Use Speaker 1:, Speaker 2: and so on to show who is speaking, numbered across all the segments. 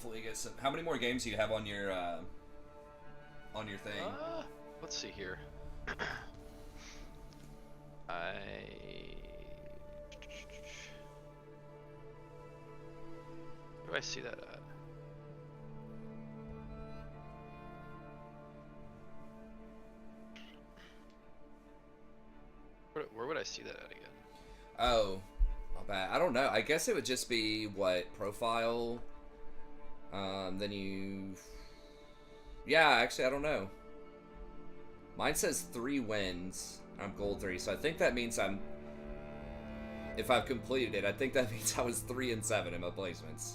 Speaker 1: hopefully get some. How many more games do you have on your thing?
Speaker 2: Let's see here. Where do I see that at? Where would I see that at again?
Speaker 1: Oh, my bad. I don't know. I guess it would just be what profile. Then you. Yeah, actually, I don't know. Mine says 3 wins. I'm gold 3, so I think that means I'm. If I've completed it, I think that means I was 3 and 7 in my placements.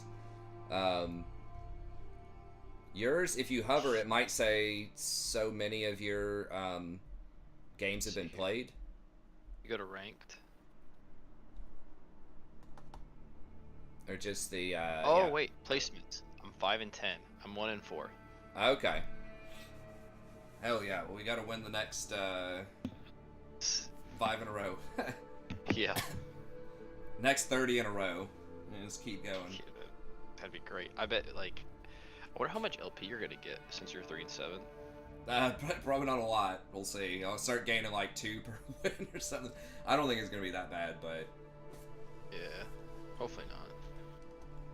Speaker 1: Yours, if you hover, it might say so many of your games have been played.
Speaker 2: You go to ranked.
Speaker 1: Or just the.
Speaker 2: Oh wait, placements. I'm 5 and 10. I'm 1 and 4.
Speaker 1: Okay. Hell yeah! Well, we got to win the next 5 in a row.
Speaker 2: Yeah.
Speaker 1: Next 30 in a row. And just keep going.
Speaker 2: Yeah, that'd be great. I bet like. I wonder how much LP you're gonna get since you're 3 and 7.
Speaker 1: Probably not a lot. We'll see. I'll start gaining like 2 per win or something. I don't think it's gonna be that bad, but
Speaker 2: yeah, hopefully not.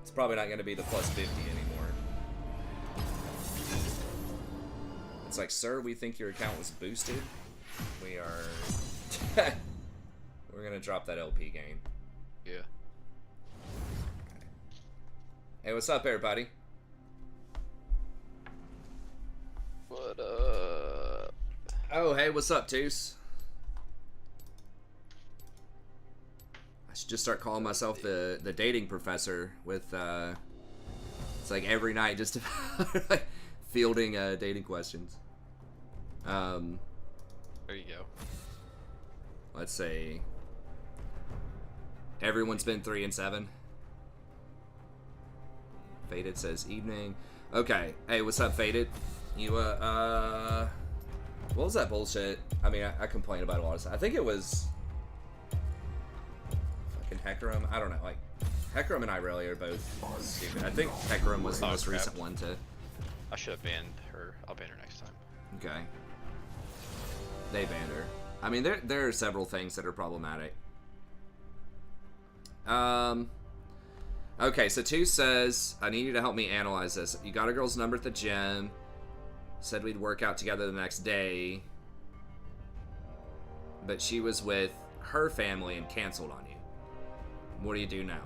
Speaker 1: It's probably not gonna be the plus 50 anymore. It's like, sir, we think your account was boosted. We are. We're gonna drop that LP game.
Speaker 2: Yeah.
Speaker 1: Okay. Hey, what's up, everybody?
Speaker 2: What up?
Speaker 1: Oh, hey, what's up, Toos? I should just start calling myself the dating professor with, it's like every night just like fielding dating questions.
Speaker 2: There you go.
Speaker 1: Let's say everyone's been 3 and 7. Faded says evening. Okay. Hey, what's up, Faded? You, what was that bullshit? I mean, I complain about a lot of stuff. I think it was fucking Hecarim. I don't know. Like, Hecarim and Irelia are both stupid. I think Hecarim was the most recent one to.
Speaker 2: I should have banned her. I'll ban her next time.
Speaker 1: Okay. They banned her. I mean, there are several things that are problematic. Okay, so 2 says, I need you to help me analyze this. You got a girl's number at the gym. Said we'd work out together the next day. But she was with her family and canceled on you. What do you do now?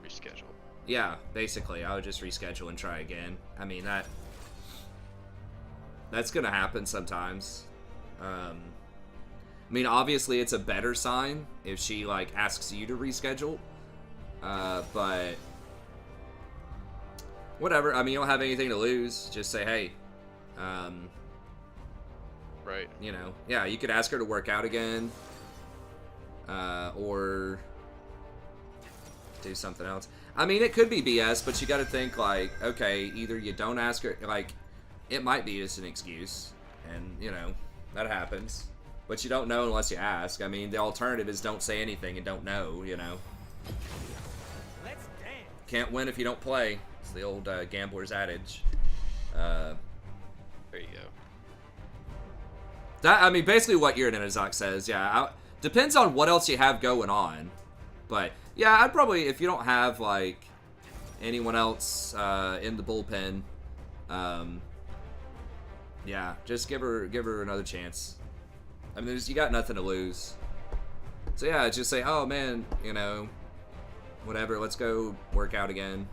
Speaker 2: Reschedule.
Speaker 1: Yeah, basically. I would just reschedule and try again. I mean, that's gonna happen sometimes. I mean, obviously it's a better sign if she, like, asks you to reschedule. But whatever. I mean, you don't have anything to lose. Just say, hey.
Speaker 2: Right.
Speaker 1: You know, yeah, you could ask her to work out again. Or do something else. I mean, it could be BS, but you gotta think, like, okay, either you don't ask her, like, it might be just an excuse. And, you know, that happens. But you don't know unless you ask. I mean, the alternative is don't say anything and don't know, you know.
Speaker 3: Let's dance.
Speaker 1: Can't win if you don't play. It's the old gambler's adage.
Speaker 2: There you go.
Speaker 1: That, I mean, basically what your Ninazak says, yeah. Depends on what else you have going on. But, yeah, I'd probably, if you don't have, like, anyone else in the bullpen, yeah, just give her another chance. I mean, you got nothing to lose. So, yeah, just say, oh, man, you know, whatever, let's go work out again.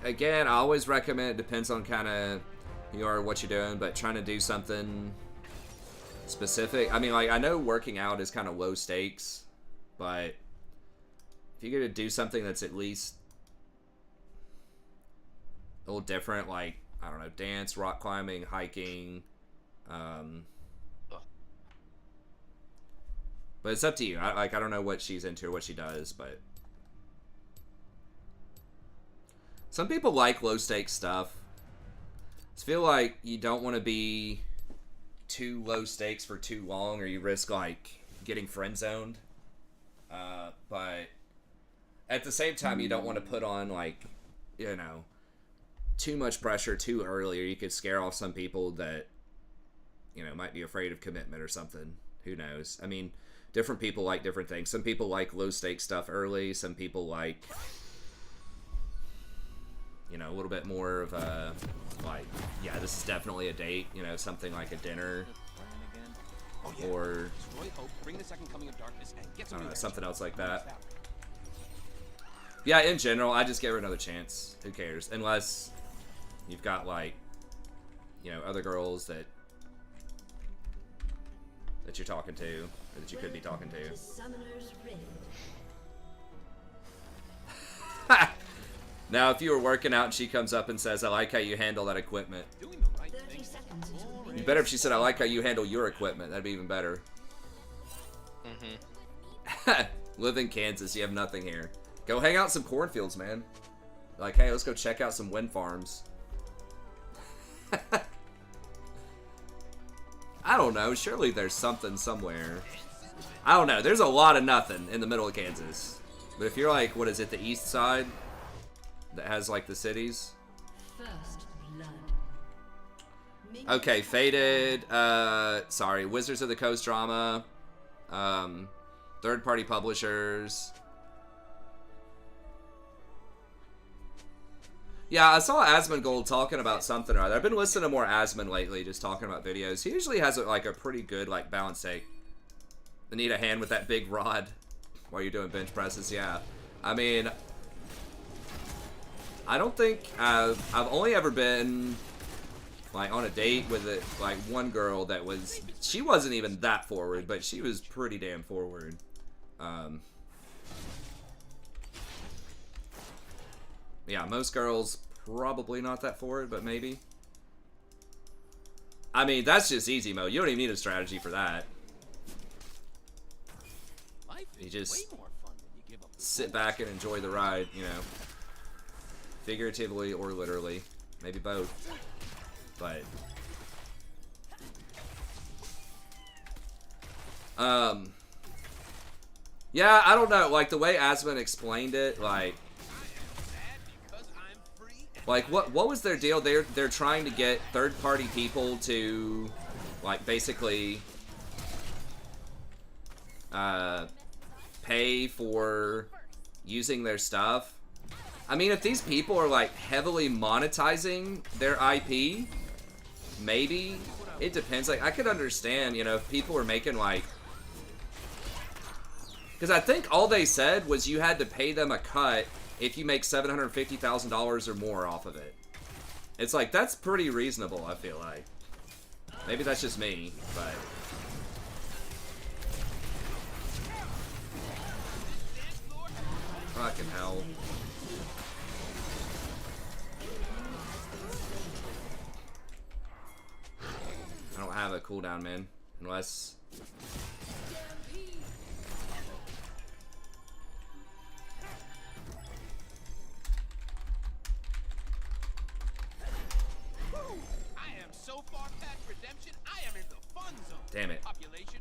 Speaker 1: Again, I always recommend, it depends on kind of you are, what you're doing, but trying to do something specific. I mean, like, I know working out is kind of low stakes, but if you're going to do something that's at least a little different, like, I don't know, dance, rock climbing, hiking, but it's up to you. I don't know what she's into or what she does, but some people like low stakes stuff. I feel like you don't want to be too low stakes for too long, or you risk like getting friend zoned. But at the same time, you don't want to put on like, you know, too much pressure too early, or you could scare off some people that, you know, might be afraid of commitment or something. Who knows? I mean, different people like different things. Some people like low stakes stuff early. Some people like, you know, a little bit more of a, like, yeah, this is definitely a date, you know, something like a dinner, or I don't know, something else like that. Yeah, in general, I just give her another chance. Who cares? Unless you've got, like, you know, other girls that you're talking to, or that you could be talking to. Now, if you were working out and she comes up and says, I like how you handle that equipment. You better if she said, I like how you handle your equipment. That'd be even better. Live in Kansas, you have nothing here. Go hang out in some cornfields, man. Like, hey, let's go check out some wind farms. I don't know. Surely there's something somewhere. I don't know. There's a lot of nothing in the middle of Kansas. But if you're like, what is it, the east side? That has, like, the cities?
Speaker 4: First blood.
Speaker 1: Okay, Faded. Sorry. Wizards of the Coast drama. Third-party publishers. Yeah, I saw Asmongold talking about something or other. I've been listening to more Asmon lately, just talking about videos. He usually has like a pretty good like balance take. I need a hand with that big rod while you're doing bench presses. Yeah, I mean, I don't think I've only ever been like on a date with it, like one girl that was, she wasn't even that forward, but she was pretty damn forward. Yeah, most girls probably not that forward, but maybe. I mean, that's just easy mode. You don't even need a strategy for that. You just sit back and enjoy the ride, you know. Figuratively or literally. Maybe both. But yeah, I don't know. Like the way Asmon explained it, like what was their deal? They're trying to get third-party people to like basically pay for using their stuff. I mean, if these people are like heavily monetizing their IP, maybe. It depends. Like, I could understand, you know, if people are making like, because I think all they said was you had to pay them a cut if you make $750,000 or more off of it. It's like, that's pretty reasonable, I feel like. Maybe that's just me, but fucking hell. I don't have a cooldown, man. Unless...
Speaker 3: I am so far past redemption, I am in the fun zone.
Speaker 1: Damn it.
Speaker 3: Population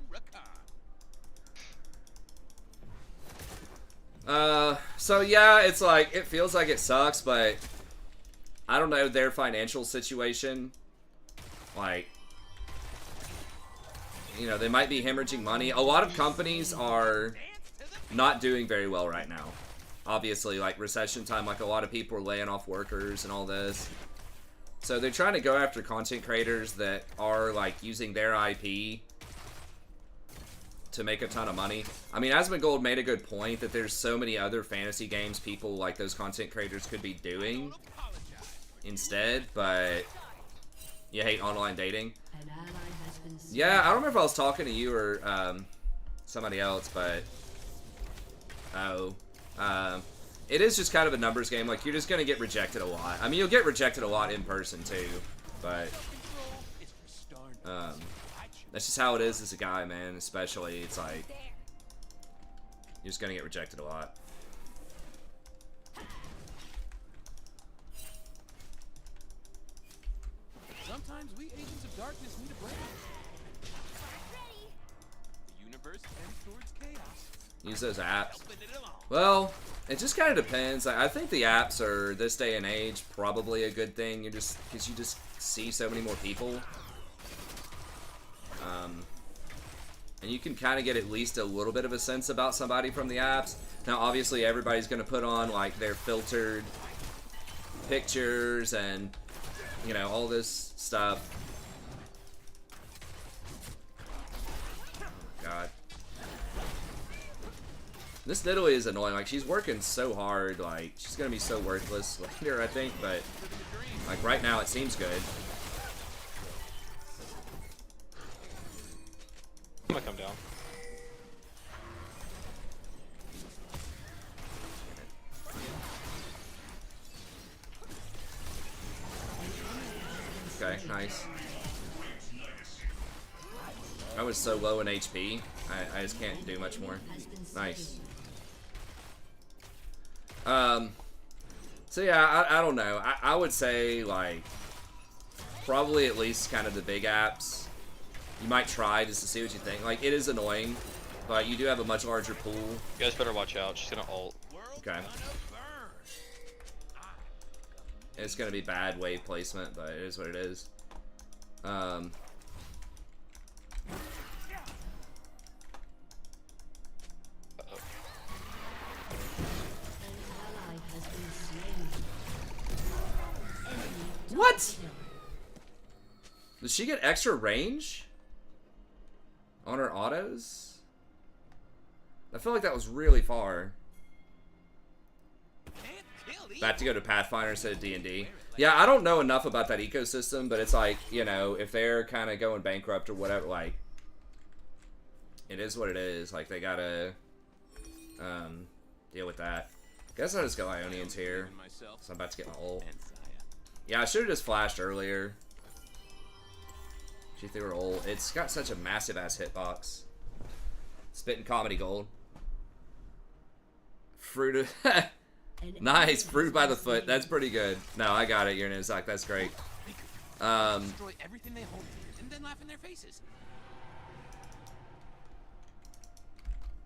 Speaker 3: Rakan.
Speaker 1: So yeah, it's like, it feels like it sucks, but I don't know their financial situation. Like, you know, they might be hemorrhaging money. A lot of companies are not doing very well right now. Obviously, like recession time, like a lot of people are laying off workers and all this. So they're trying to go after content creators that are like using their IP to make a ton of money. I mean, Asmongold made a good point that there's so many other fantasy games people like those content creators could be doing instead, but you hate online dating. Yeah, I don't remember if I was talking to you or somebody else, but it is just kind of a numbers game. Like, you're just gonna get rejected a lot. I mean, you'll get rejected a lot in person too, but that's just how it is as a guy, man. Especially, it's like you're just gonna get rejected a lot.
Speaker 3: Sometimes we agents of darkness need a break.
Speaker 1: Use those apps. Well, it just kind of depends. I think the apps are, this day and age, probably a good thing. Because you just see so many more people. And you can kind of get at least a little bit of a sense about somebody from the apps. Now, obviously, everybody's going to put on, like, their filtered pictures and, you know, all this stuff. Oh, God. This Nidalee is annoying. Like, she's working so hard. Like, she's going to be so worthless later, I think. But, like, right now, it seems good.
Speaker 2: I'm gonna come down.
Speaker 1: Okay, nice. I was so low in HP, I just can't do much more. Nice. So yeah, I don't know. I would say, like, probably at least kind of the big apps. You might try just to see what you think. Like, it is annoying, but you do have a much larger pool.
Speaker 2: You guys better watch out. She's gonna ult.
Speaker 1: Okay. It's gonna be bad wave placement, but it is what it is.
Speaker 2: Uh-oh.
Speaker 1: What? Does she get extra range on her autos? I feel like that was really far. Back to go to Pathfinder instead of D&D. Yeah, I don't know enough about that ecosystem, but it's like, you know, if they're kind of going bankrupt or whatever, like, it is what it is. Like, they gotta deal with that. Guess I'll just go Ionians here. So I'm about to get my ult. Yeah, I should have just flashed earlier. She threw her ult. It's got such a massive ass hitbox. Spitting comedy gold. Fruit of nice, fruit by the foot. That's pretty good. No, I got it. You're in Zach. That's great.
Speaker 3: Destroy everything they hold and then laugh in their faces.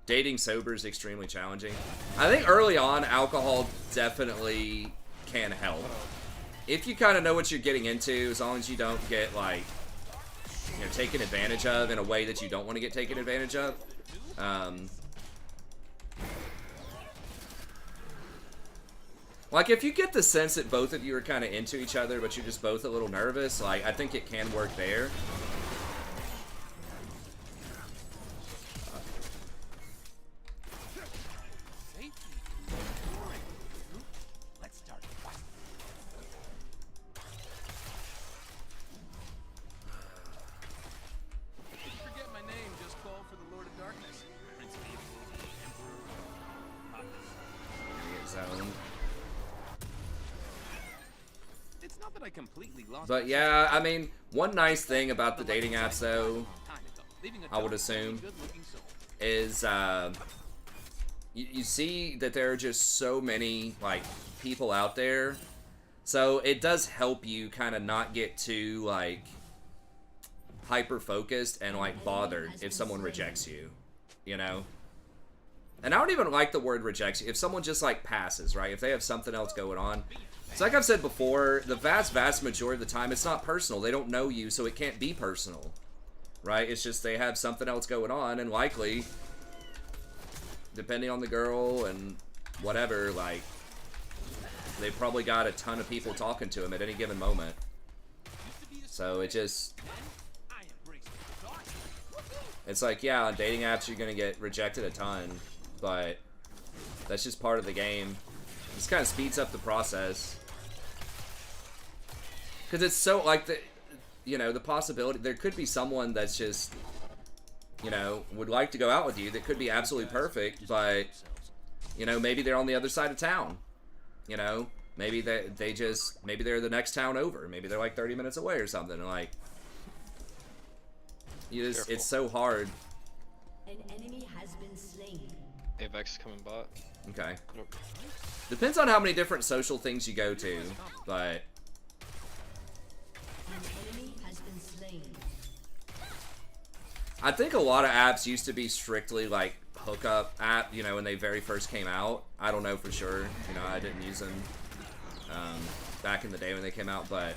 Speaker 1: Dating sober is extremely challenging. I think early on, alcohol definitely can help. If you kind of know what you're getting into, as long as you don't get, like, you know, taken advantage of in a way that you don't want to get taken advantage of. Like, if you get the sense that both of you are kind of into each other, but you're just both a little nervous, like, I think it can work there.
Speaker 3: Let's start. Forget my name, just call for the Lord of Darkness. Prince of Evil, Emperor.
Speaker 1: Get zoned.
Speaker 3: It's not that I completely lost.
Speaker 1: But yeah, I mean, one nice thing about the dating apps, though, I would assume, is you see that there are just so many, like, people out there. So it does help you kind of not get too, like, hyper-focused and, like, bothered if someone rejects you, you know? And I don't even like the word rejects you. If someone just, like, passes, right? If they have something else going on. So like I've said before, the vast majority of the time, it's not personal. They don't know you, so it can't be personal, right? It's just they have something else going on, and likely, depending on the girl and whatever, like, they probably got a ton of people talking to them at any given moment. So it just... It's like, yeah, on dating apps, you're going to get rejected a ton, but that's just part of the game. This kind of speeds up the process. Because it's so, like, the, you know, the possibility, there could be someone that's just, you know, would like to go out with you that could be absolutely perfect, but, you know, maybe they're on the other side of town. You know, maybe they just, maybe they're the next town over. Maybe they're like 30 minutes away or something. And, like, you just, it's so hard.
Speaker 4: An enemy has been slain.
Speaker 2: Avex coming bot.
Speaker 1: Okay.
Speaker 2: Nope.
Speaker 1: Depends on how many different social things you go to, but...
Speaker 4: An enemy has been slain.
Speaker 1: I think a lot of apps used to be strictly like hookup app, you know, when they very first came out. I don't know for sure. You know, I didn't use them back in the day when they came out, but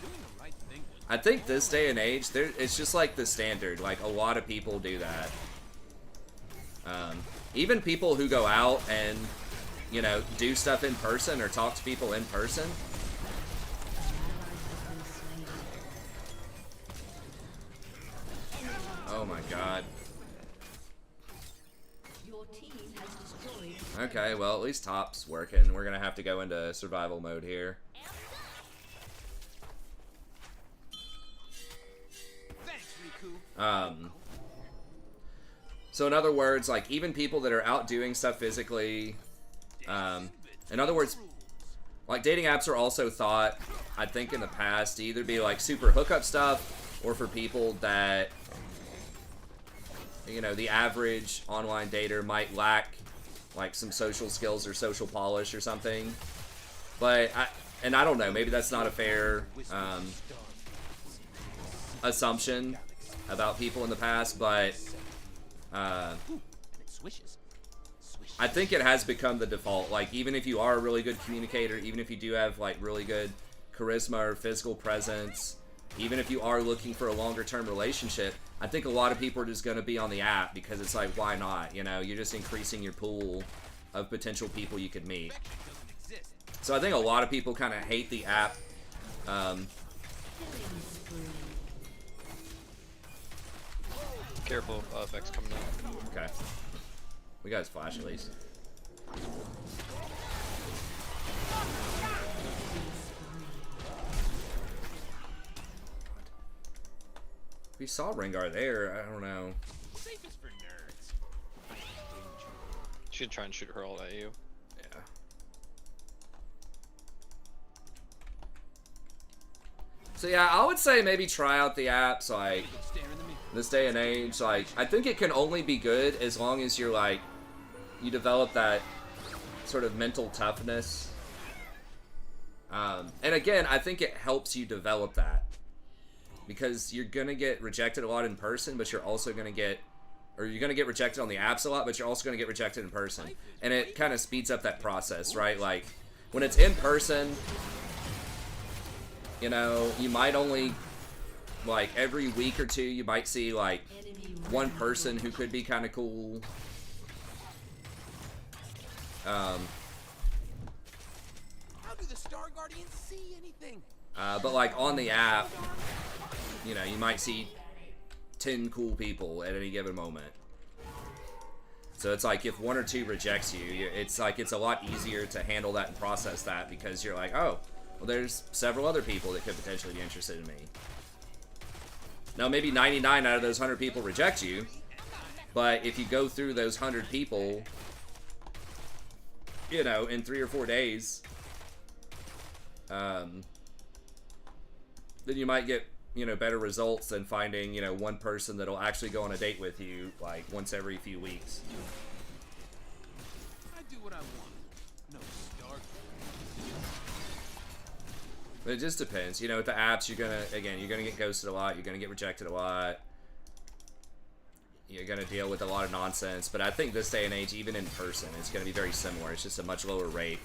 Speaker 1: I think this day and age, it's just like the standard. Like, a lot of people do that. Even people who go out and, you know, do stuff in person or talk to people in person. Oh my god.
Speaker 4: Your team has destroyed.
Speaker 1: Okay, well, at least top's working. We're gonna have to go into survival mode here.
Speaker 3: Thanks, Riku.
Speaker 1: So in other words, like, even people that are out doing stuff physically, in other words, like, dating apps are also thought, I think in the past, to either be like super hookup stuff, or for people that, you know, the average online dater might lack like some social skills or social polish or something. But I don't know, maybe that's not a fair assumption about people in the past, but I think it has become the default. Like, even if you are a really good communicator, even if you do have like really good charisma or physical presence, even if you are looking for a longer term relationship, I think a lot of people are just going to be on the app because it's like, why not? You know, you're just increasing your pool of potential people you could meet. So I think a lot of people kind of hate the app.
Speaker 2: Careful, Vex coming out.
Speaker 1: Okay. We got his flash at least. We saw Rengar there, I don't know.
Speaker 3: Safe is for nerds.
Speaker 2: Should try and shoot her all at you.
Speaker 1: Yeah. So yeah, I would say maybe try out the apps, like,
Speaker 3: Stare in the mirror.
Speaker 1: this day and age. Like, I think it can only be good as long as you're like, you develop that sort of mental toughness. And again, I think it helps you develop that. Because you're gonna get rejected a lot in person, but you're also gonna get, or you're gonna get rejected on the apps a lot, but you're also gonna get rejected in person. And it kind of speeds up that process, right? Like, when it's in person, you know, you might only, like, every week or two, you might see, like, one person who could be kind of cool.
Speaker 3: How do the Star Guardians see anything?
Speaker 1: But, like, on the app, you know, you might see 10 cool people at any given moment. So it's like, if one or two rejects you, it's like, it's a lot easier to handle that and process that, because you're like, oh, well, there's several other people that could potentially be interested in me. Now, maybe 99 out of those 100 people reject you, but if you go through those 100 people, you know, in 3 or 4 days, then you might get, you know, better results than finding, you know, one person that'll actually go on a date with you, like, once every few weeks.
Speaker 3: I do what I want. No Star
Speaker 1: But it just depends. You know, with the apps, you're gonna get ghosted a lot, you're gonna get rejected a lot. You're gonna deal with a lot of nonsense, but I think this day and age, even in person, it's gonna be very similar. It's just a much lower rate.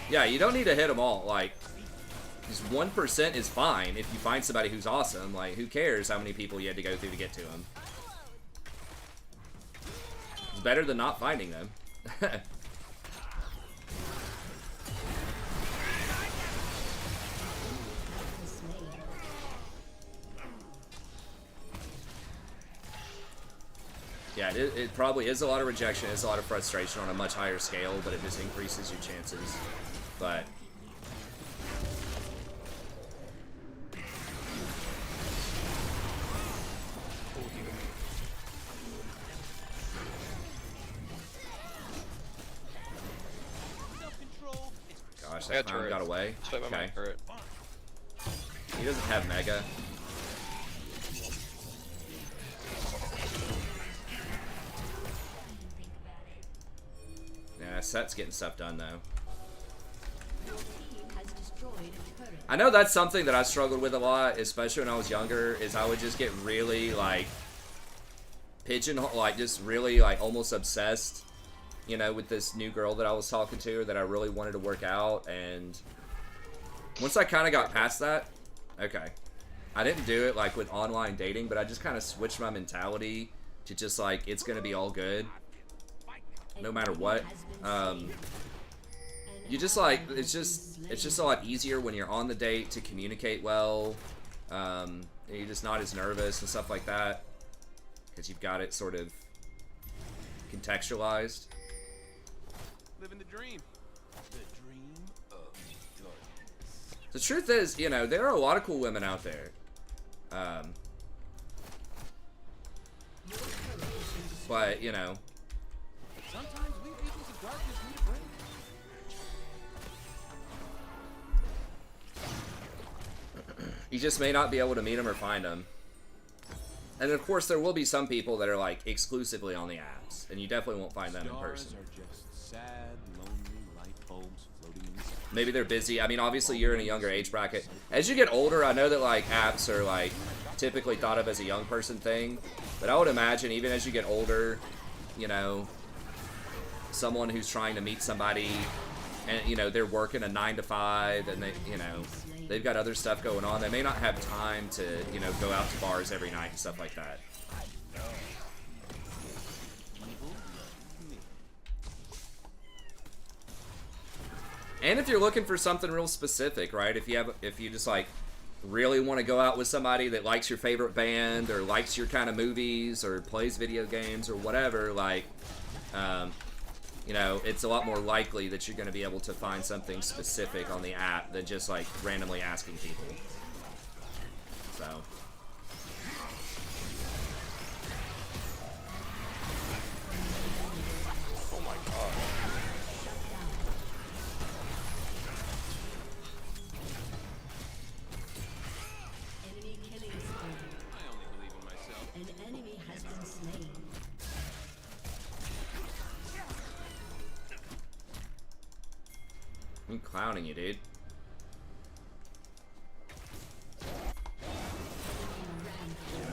Speaker 1: Yeah, you don't need to hit them all. Like, just 1% is fine if you find somebody who's awesome. Like, who cares how many people you had to go through to get to them? It's better than not finding them. Yeah, it probably is a lot of rejection, it's a lot of frustration on a much higher scale, but it just increases your chances. But
Speaker 3: self-control is for
Speaker 1: gosh,
Speaker 2: I
Speaker 1: that
Speaker 2: got
Speaker 1: clown
Speaker 2: turret.
Speaker 1: got away.
Speaker 2: Just fight by my
Speaker 1: Okay.
Speaker 2: turret.
Speaker 1: He doesn't have Mega. Yeah, Set's getting stuff done though.
Speaker 4: Your team has destroyed destroyed a turret.
Speaker 1: I know that's something that I struggled with a lot, especially when I was younger, is I would just get really, like, pigeonhole, like, just really, like, almost obsessed, you know, with this new girl that I was talking to, or that I really wanted to work out, and once I kind of got past that, okay, I didn't do it, like, with online dating, but I just kind of switched my mentality to just, like, it's gonna be all good, no matter what. You just, like, it's just a lot easier when you're on the date to communicate well. You're just not as nervous and stuff like that, because you've got it sort of contextualized.
Speaker 3: Living the dream. The dream of darkness.
Speaker 1: The truth is, you know, there are a lot of cool women out there. But, you know,
Speaker 3: Sometimes we agents of darkness need a break.
Speaker 1: you just may not be able to meet them or find them. And of course, there will be some people that are, like, exclusively on the apps, and you definitely won't find them in person.
Speaker 3: Stars are just sad, lonely light bulbs floating in the sky.
Speaker 1: Maybe they're busy. I mean, obviously, you're in a younger age bracket. As you get older, I know that, like, apps are, like, typically thought of as a young person thing. But I would imagine, even as you get older, you know, someone who's trying to meet somebody, and, you know, they're working a 9 to 5, and they, you know, they've got other stuff going on. They may not have time to, you know, go out to bars every night and stuff like that. And if you're looking for something real specific, right? If you just, like, really want to go out with somebody that likes your favorite band, or likes your kind of movies, or plays video games, or whatever, like, you know, it's a lot more likely that you're going to be able to find something specific on the app than just, like, randomly asking people. So.
Speaker 2: Oh my god.
Speaker 4: Enemy killing spree.
Speaker 3: I only believe in myself.
Speaker 4: An enemy has been slain.
Speaker 1: I'm clowning you, dude.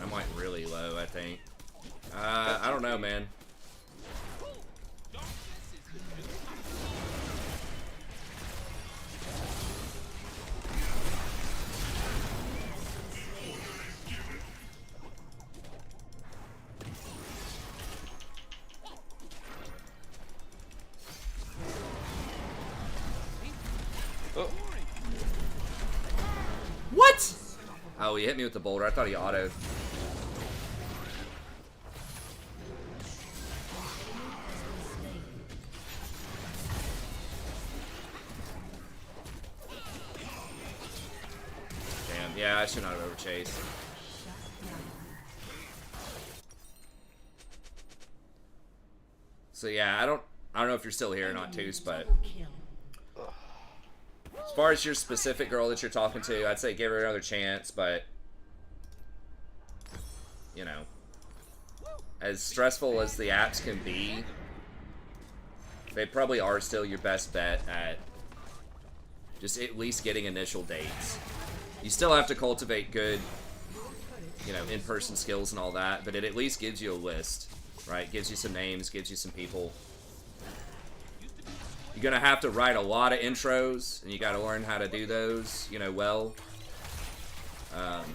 Speaker 1: I'm, like, really low, I think. I don't know, man.
Speaker 2: Oh,
Speaker 1: What? Oh, he hit me with the boulder. I thought he autoed. Damn, yeah, I should not have overchased. So yeah, I don't know if you're still here or not, Toos, but
Speaker 4: Double kill.
Speaker 1: as far as your specific girl that you're talking to, I'd say give her another chance, but, you know, as stressful as the apps can be, they probably are still your best bet at just at least getting initial dates. You still have to cultivate good, you know, in-person skills and all that, but it at least gives you a list, right? Gives you some names, gives you some people. You're gonna have to write a lot of intros, and you gotta learn how to do those, you know, well. And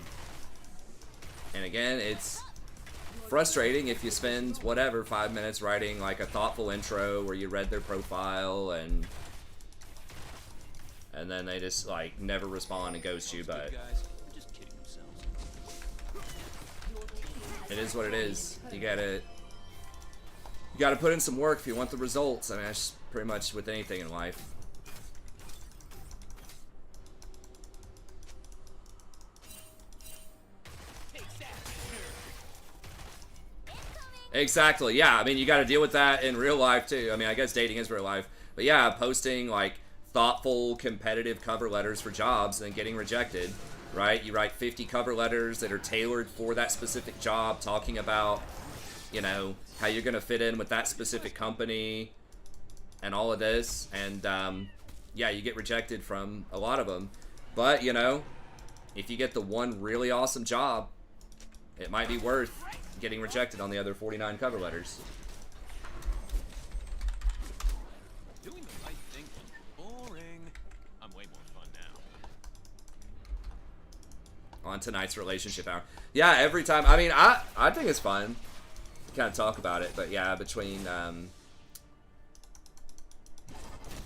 Speaker 1: again, it's frustrating if you spend, whatever, 5 minutes writing, like, a thoughtful intro where you read their profile, and then they just, like, never respond and ghost you, but
Speaker 3: Guys, just kidding themselves.
Speaker 1: it is what it is. You gotta put in some work if you want the results. I mean, that's pretty much with anything in life. Exactly, yeah. I mean, you gotta deal with that in real life, too. I mean, I guess dating is real life. But yeah, posting, like, thoughtful, competitive cover letters for jobs and then getting rejected, right? You write 50 cover letters that are tailored for that specific job, talking about, you know, how you're gonna fit in with that specific company and all of this, and yeah, you get rejected from a lot of them. But, you know, if you get the one really awesome job, it might be worth getting rejected on the other 49 cover letters.
Speaker 3: Doing the right thing was boring. I'm way more fun now.
Speaker 1: On tonight's relationship hour. Yeah, every time. I mean, I think it's fun to kind of talk about it. But yeah, between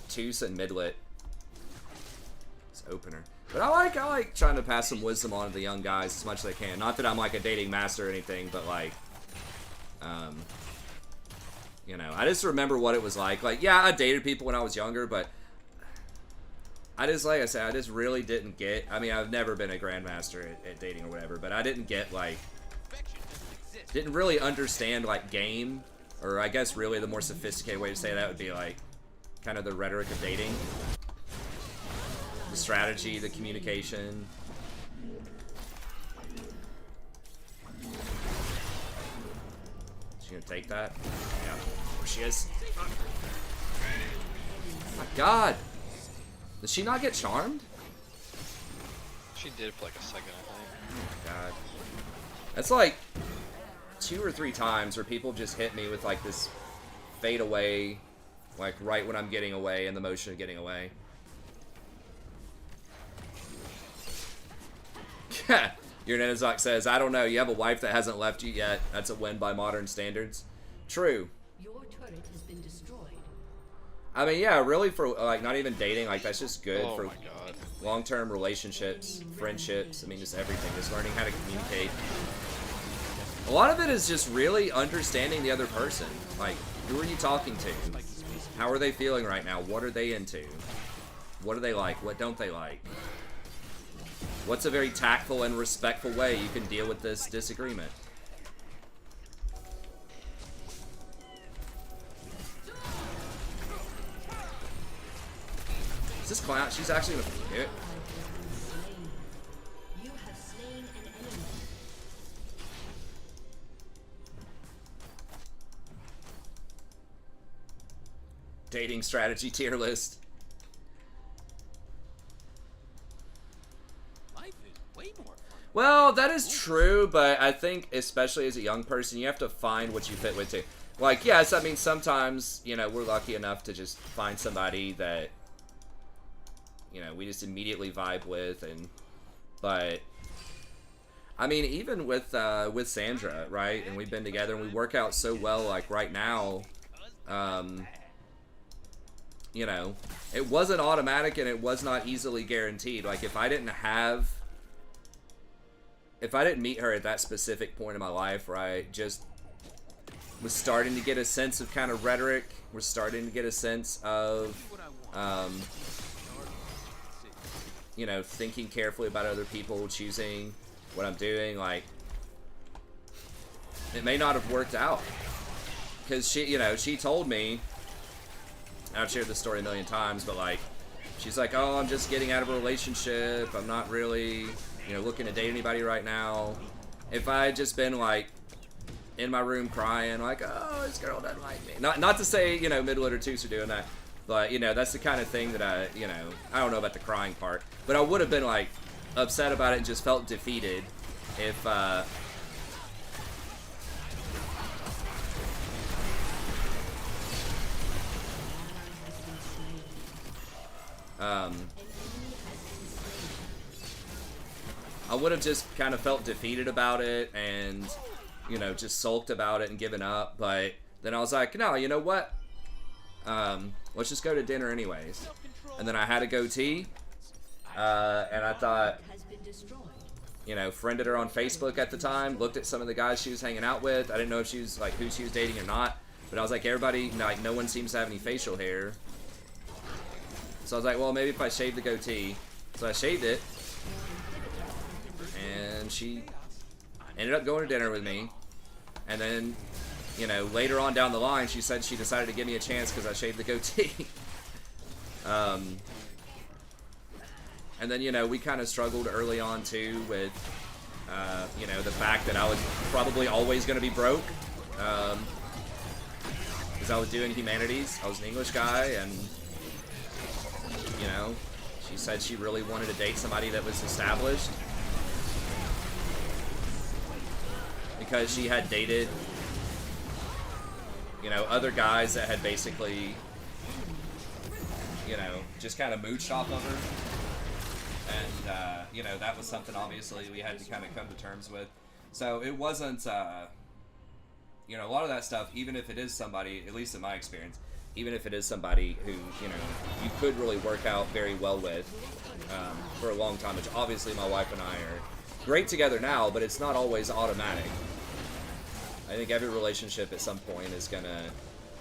Speaker 1: Tooth and Midlet, it's opener. But I like trying to pass some wisdom on to the young guys as much as I can. Not that I'm like a dating master or anything, but like, you know, I just remember what it was like. Like, yeah, I dated people when I was younger, but I just, like I said, I just really didn't get, I mean, I've never been a grandmaster at dating or whatever, but I didn't get, like, didn't really understand, like, game, or I guess really the more sophisticated way to say that would be, like, kind of the rhetoric of dating. The strategy, the communication. She gonna take that? Yeah. There she is. Oh my god! Did she not get charmed?
Speaker 2: She did for like a second, I think.
Speaker 1: Oh my god. That's like 2 or 3 times where people just hit me with like this fade away, like right when I'm getting away, in the motion of getting away. Your Nenazak says, I don't know, you have a wife that hasn't left you yet. That's a win by modern standards. True.
Speaker 4: Your turret has been destroyed.
Speaker 1: I mean, yeah, really for like not even dating, like that's just good
Speaker 2: Oh
Speaker 1: for
Speaker 2: my god.
Speaker 1: long-term relationships, friendships, I mean just everything, just learning how to communicate. A lot of it is just really understanding the other person. Like, who are you talking to? How are they feeling right now? What are they into? What do they like? What don't they like? What's a very tactful and respectful way you can deal with this disagreement? Is this clown? She's actually gonna hit.
Speaker 4: You have slain an enemy.
Speaker 1: Dating strategy tier list.
Speaker 3: Life is way more fun.
Speaker 1: Well, that is true, but I think especially as a young person, you have to find what you fit with too. Like, yes, I mean, sometimes, you know, we're lucky enough to just find somebody that, you know, we just immediately vibe with, and, but, I mean, even with Sandra, right, and we've been together, and we work out so well, like, right now, you know, it wasn't automatic, and it was not easily guaranteed. Like, if I didn't meet her at that specific point in my life where I just was starting to get a sense of kind of rhetoric, we're starting to get a sense of, you know, thinking carefully about other people, choosing what I'm doing, like, it may not have worked out. Because she, you know, she told me, I've shared this story a million times, but like, she's like, oh, I'm just getting out of a relationship, I'm not really, you know, looking to date anybody right now. If I had just been like in my room crying like, oh, this girl doesn't like me. Not to say, you know, Midlet or Tooth are doing that, but you know, that's the kind of thing that I, you know, I don't know about the crying part, but I would have been like upset about it and just felt defeated if I would have just kind of felt defeated about it and, you know, just sulked about it and given up. But then I was like, no, you know what? Let's just go to dinner anyways. And then I had a goatee, and I thought, you know, friended her on Facebook at the time, looked at some of the guys she was hanging out with. I didn't know if she was, like, who she was dating or not. But I was like, everybody, like, no one seems to have any facial hair. So I was like, well, maybe if I shave the goatee. So I shaved it. And she ended up going to dinner with me. And then, you know, later on down the line, she said she decided to give me a chance because I shaved the goatee. And then, you know, we kind of struggled early on, too, with, you know, the fact that I was probably always going to be broke. Because I was doing humanities. I was an English guy, and You know, she said she really wanted to date somebody that was established because she had dated, you know, other guys that had basically, you know, just kind of mooched off of her. And, you know, that was something obviously we had to kind of come to terms with. So it wasn't, you know, a lot of that stuff, even if it is somebody, at least in my experience, even if it is somebody who, you know, you could really work out very well with for a long time, which obviously my wife and I are great together now, but it's not always automatic. I think every relationship at some point is gonna,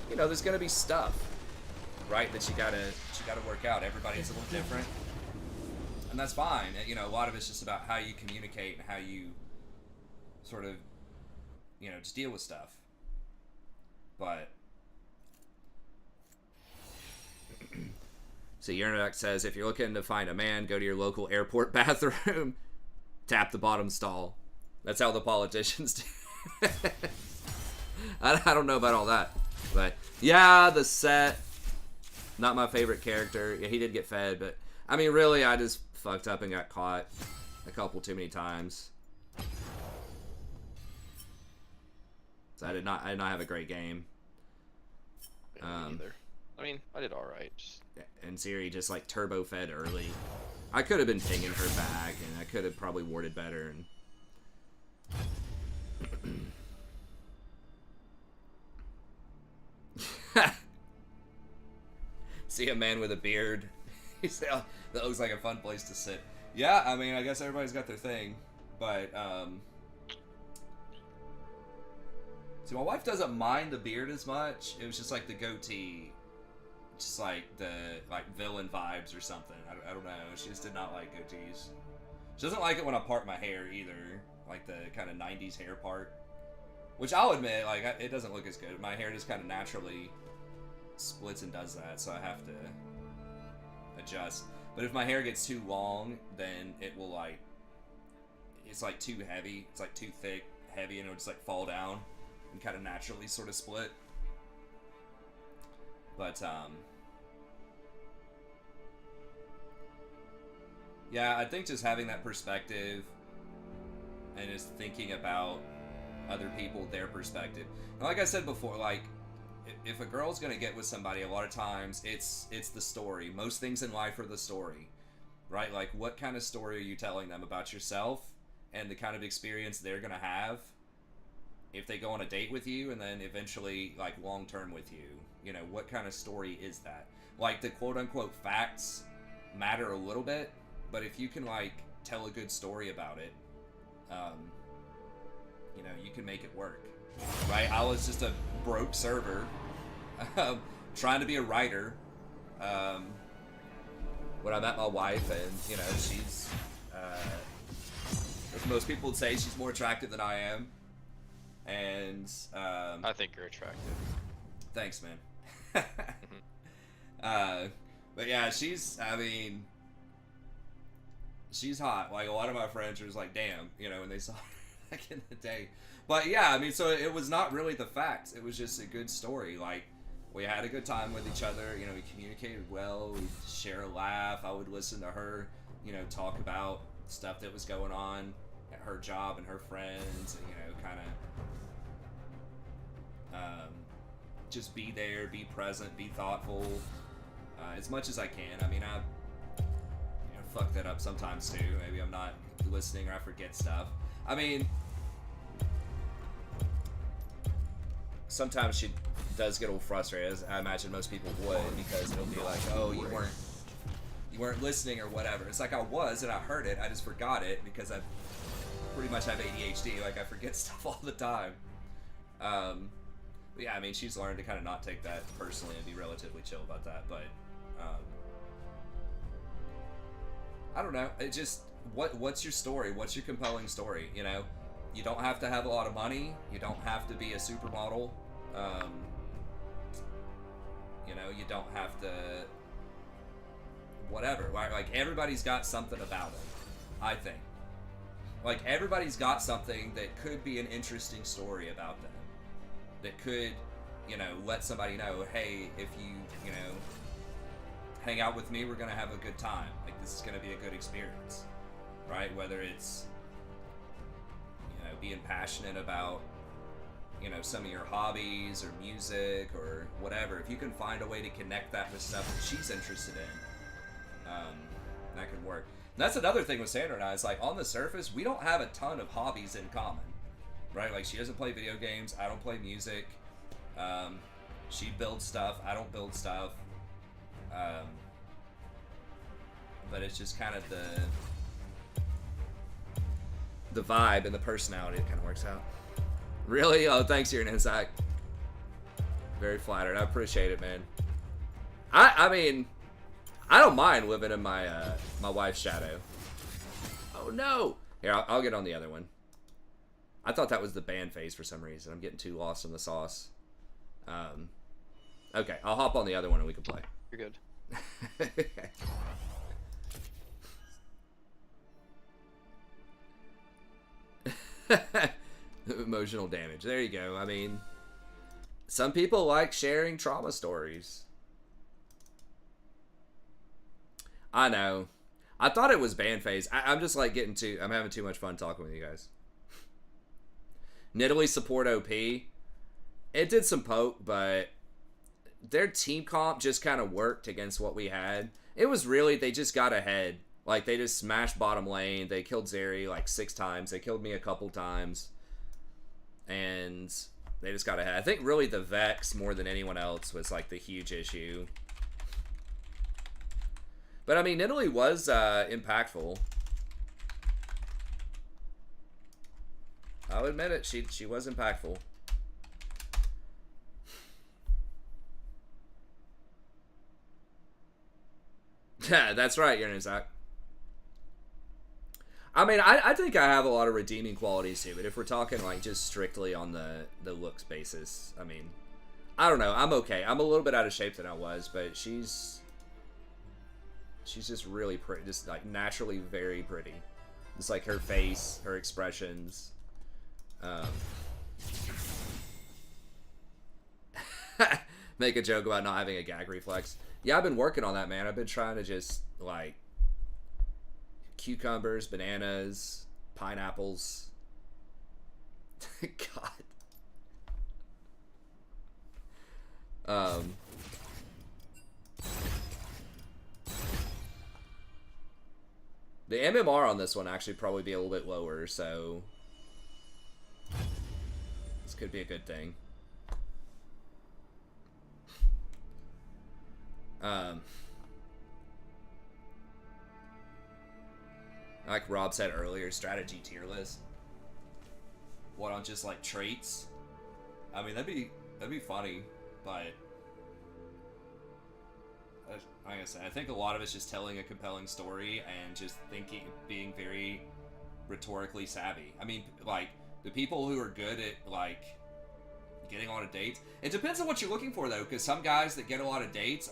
Speaker 1: you know, there's gonna be stuff, right, that you gotta work out. Everybody's a little different, and that's fine. You know, a lot of it's just about how you communicate and how you sort of, you know, just deal with stuff. But so Yernak says, if you're looking to find a man, go to your local airport bathroom, tap the bottom stall. That's how the politicians do. I don't know about all that, but yeah, the set, not my favorite character. Yeah, he did get fed, but I mean, really, I just fucked up and got caught a couple too many times. So I did not have a great game.
Speaker 2: Either. I mean, I did all right.
Speaker 1: And Siri just like turbo fed early. I could have been pinging her back, and I could have probably warded better. And see a man with a beard. He said, oh, that looks like a fun place to sit. Yeah, I mean, I guess everybody's got their thing, but see, my wife doesn't mind the beard as much. It was just like the goatee, just like the villain vibes or something. I don't know. She just did not like goatees. She doesn't like it when I part my hair either, like the kind of 90s hair part. Which I'll admit, like, it doesn't look as good. My hair just kind of naturally splits and does that, so I have to adjust. But if my hair gets too long, then it will, like, it's like too heavy. It's like too thick, heavy, and it'll just like fall down and kind of naturally sort of split. But yeah, I think just having that perspective and just thinking about other people, their perspective. And like I said before, like, if a girl's gonna get with somebody, a lot of times it's the story. Most things in life are the story, right? Like, what kind of story are you telling them about yourself and the kind of experience they're gonna have if they go on a date with you and then eventually, like, long term with you? You know, what kind of story is that? Like, the quote unquote facts matter a little bit, but if you can, like, tell a good story about it, you know, you can make it work, right? I was just a broke server, trying to be a writer, when I met my wife, and, you know, she's, as most people would say, she's more attractive than I am, and,
Speaker 2: I think you're attractive.
Speaker 1: Thanks, man. But yeah, she's, I mean, she's hot. Like, a lot of my friends are just like, damn, you know, when they saw her back in the day. But yeah, I mean, so it was not really the facts. It was just a good story. Like, we had a good time with each other. You know, we communicated well. We'd share a laugh. I would listen to her, you know, talk about stuff that was going on at her job and her friends, and, you know, kind of just be there, be present, be thoughtful, as much as I can. I mean, I fuck that up sometimes too. Maybe I'm not listening or I forget stuff. I mean, sometimes she does get a little frustrated, as I imagine most people would, because it'll be like, oh, you weren't listening or whatever. It's like I was, and I heard it, I just forgot it because I pretty much have ADHD. Like, I forget stuff all the time. But yeah, I mean, she's learned to kind of not take that personally and be relatively chill about that. But I don't know. It just, what's your story? What's your compelling story? You know, you don't have to have a lot of money. You don't have to be a supermodel. You know, you don't have to, whatever. Like, everybody's got something about them, I think. Like, everybody's got something that could be an interesting story about them. That could, you know, let somebody know, hey, if you know, hang out with me, we're gonna have a good time. Like, this is gonna be a good experience, right? Whether it's, you know, being passionate about, you know, some of your hobbies or music or whatever. If you can find a way to connect that with stuff that she's interested in, that could work. And that's another thing with Sandra and I, is like, on the surface, we don't have a ton of hobbies in common, right? Like, she doesn't play video games, I don't play music, she builds stuff, I don't build stuff, but it's just kind of the vibe and the personality that kind of works out. Really? Oh, thanks, your Zach. Very flattered. I appreciate it, man. I mean, I don't mind living in my my wife's shadow. Oh no! Here, I'll get on the other one. I thought that was the band phase for some reason. I'm getting too lost in the sauce. Okay, I'll hop on the other one and we can play.
Speaker 2: You're good.
Speaker 1: Emotional damage. There you go. I mean, some people like sharing trauma stories. I know. I thought it was band phase. I'm just like I'm having too much fun talking with you guys. Nidalee support OP. It did some poke, but their team comp just kind of worked against what we had. It was really, they just got ahead. Like, they just smashed bottom lane. They killed Zeri like 6 times. They killed me a couple times. And they just got ahead. I think really the Vex, more than anyone else, was like the huge issue. But I mean, Nidalee was impactful. I'll admit it, she was impactful. Yeah, that's right, your name's Zach. I mean, I think I have a lot of redeeming qualities too, but if we're talking like just strictly on the looks basis, I mean, I don't know. I'm okay. I'm a little bit out of shape than I was, but she's just really pretty, just like naturally very pretty. Just like her face, her expressions. Make a joke about not having a gag reflex. Yeah, I've been working on that, man. I've been trying to just like cucumbers, bananas, pineapples. God. The MMR on this one actually probably be a little bit lower, so this could be a good thing. Like Rob said earlier, strategy tier list. What, on just like traits? I mean, that'd be funny, but like I said, I think a lot of it's just telling a compelling story and just being very rhetorically savvy. I mean, like, the people who are good at like getting a lot of dates. It depends on what you're looking for though, because some guys that get a lot of dates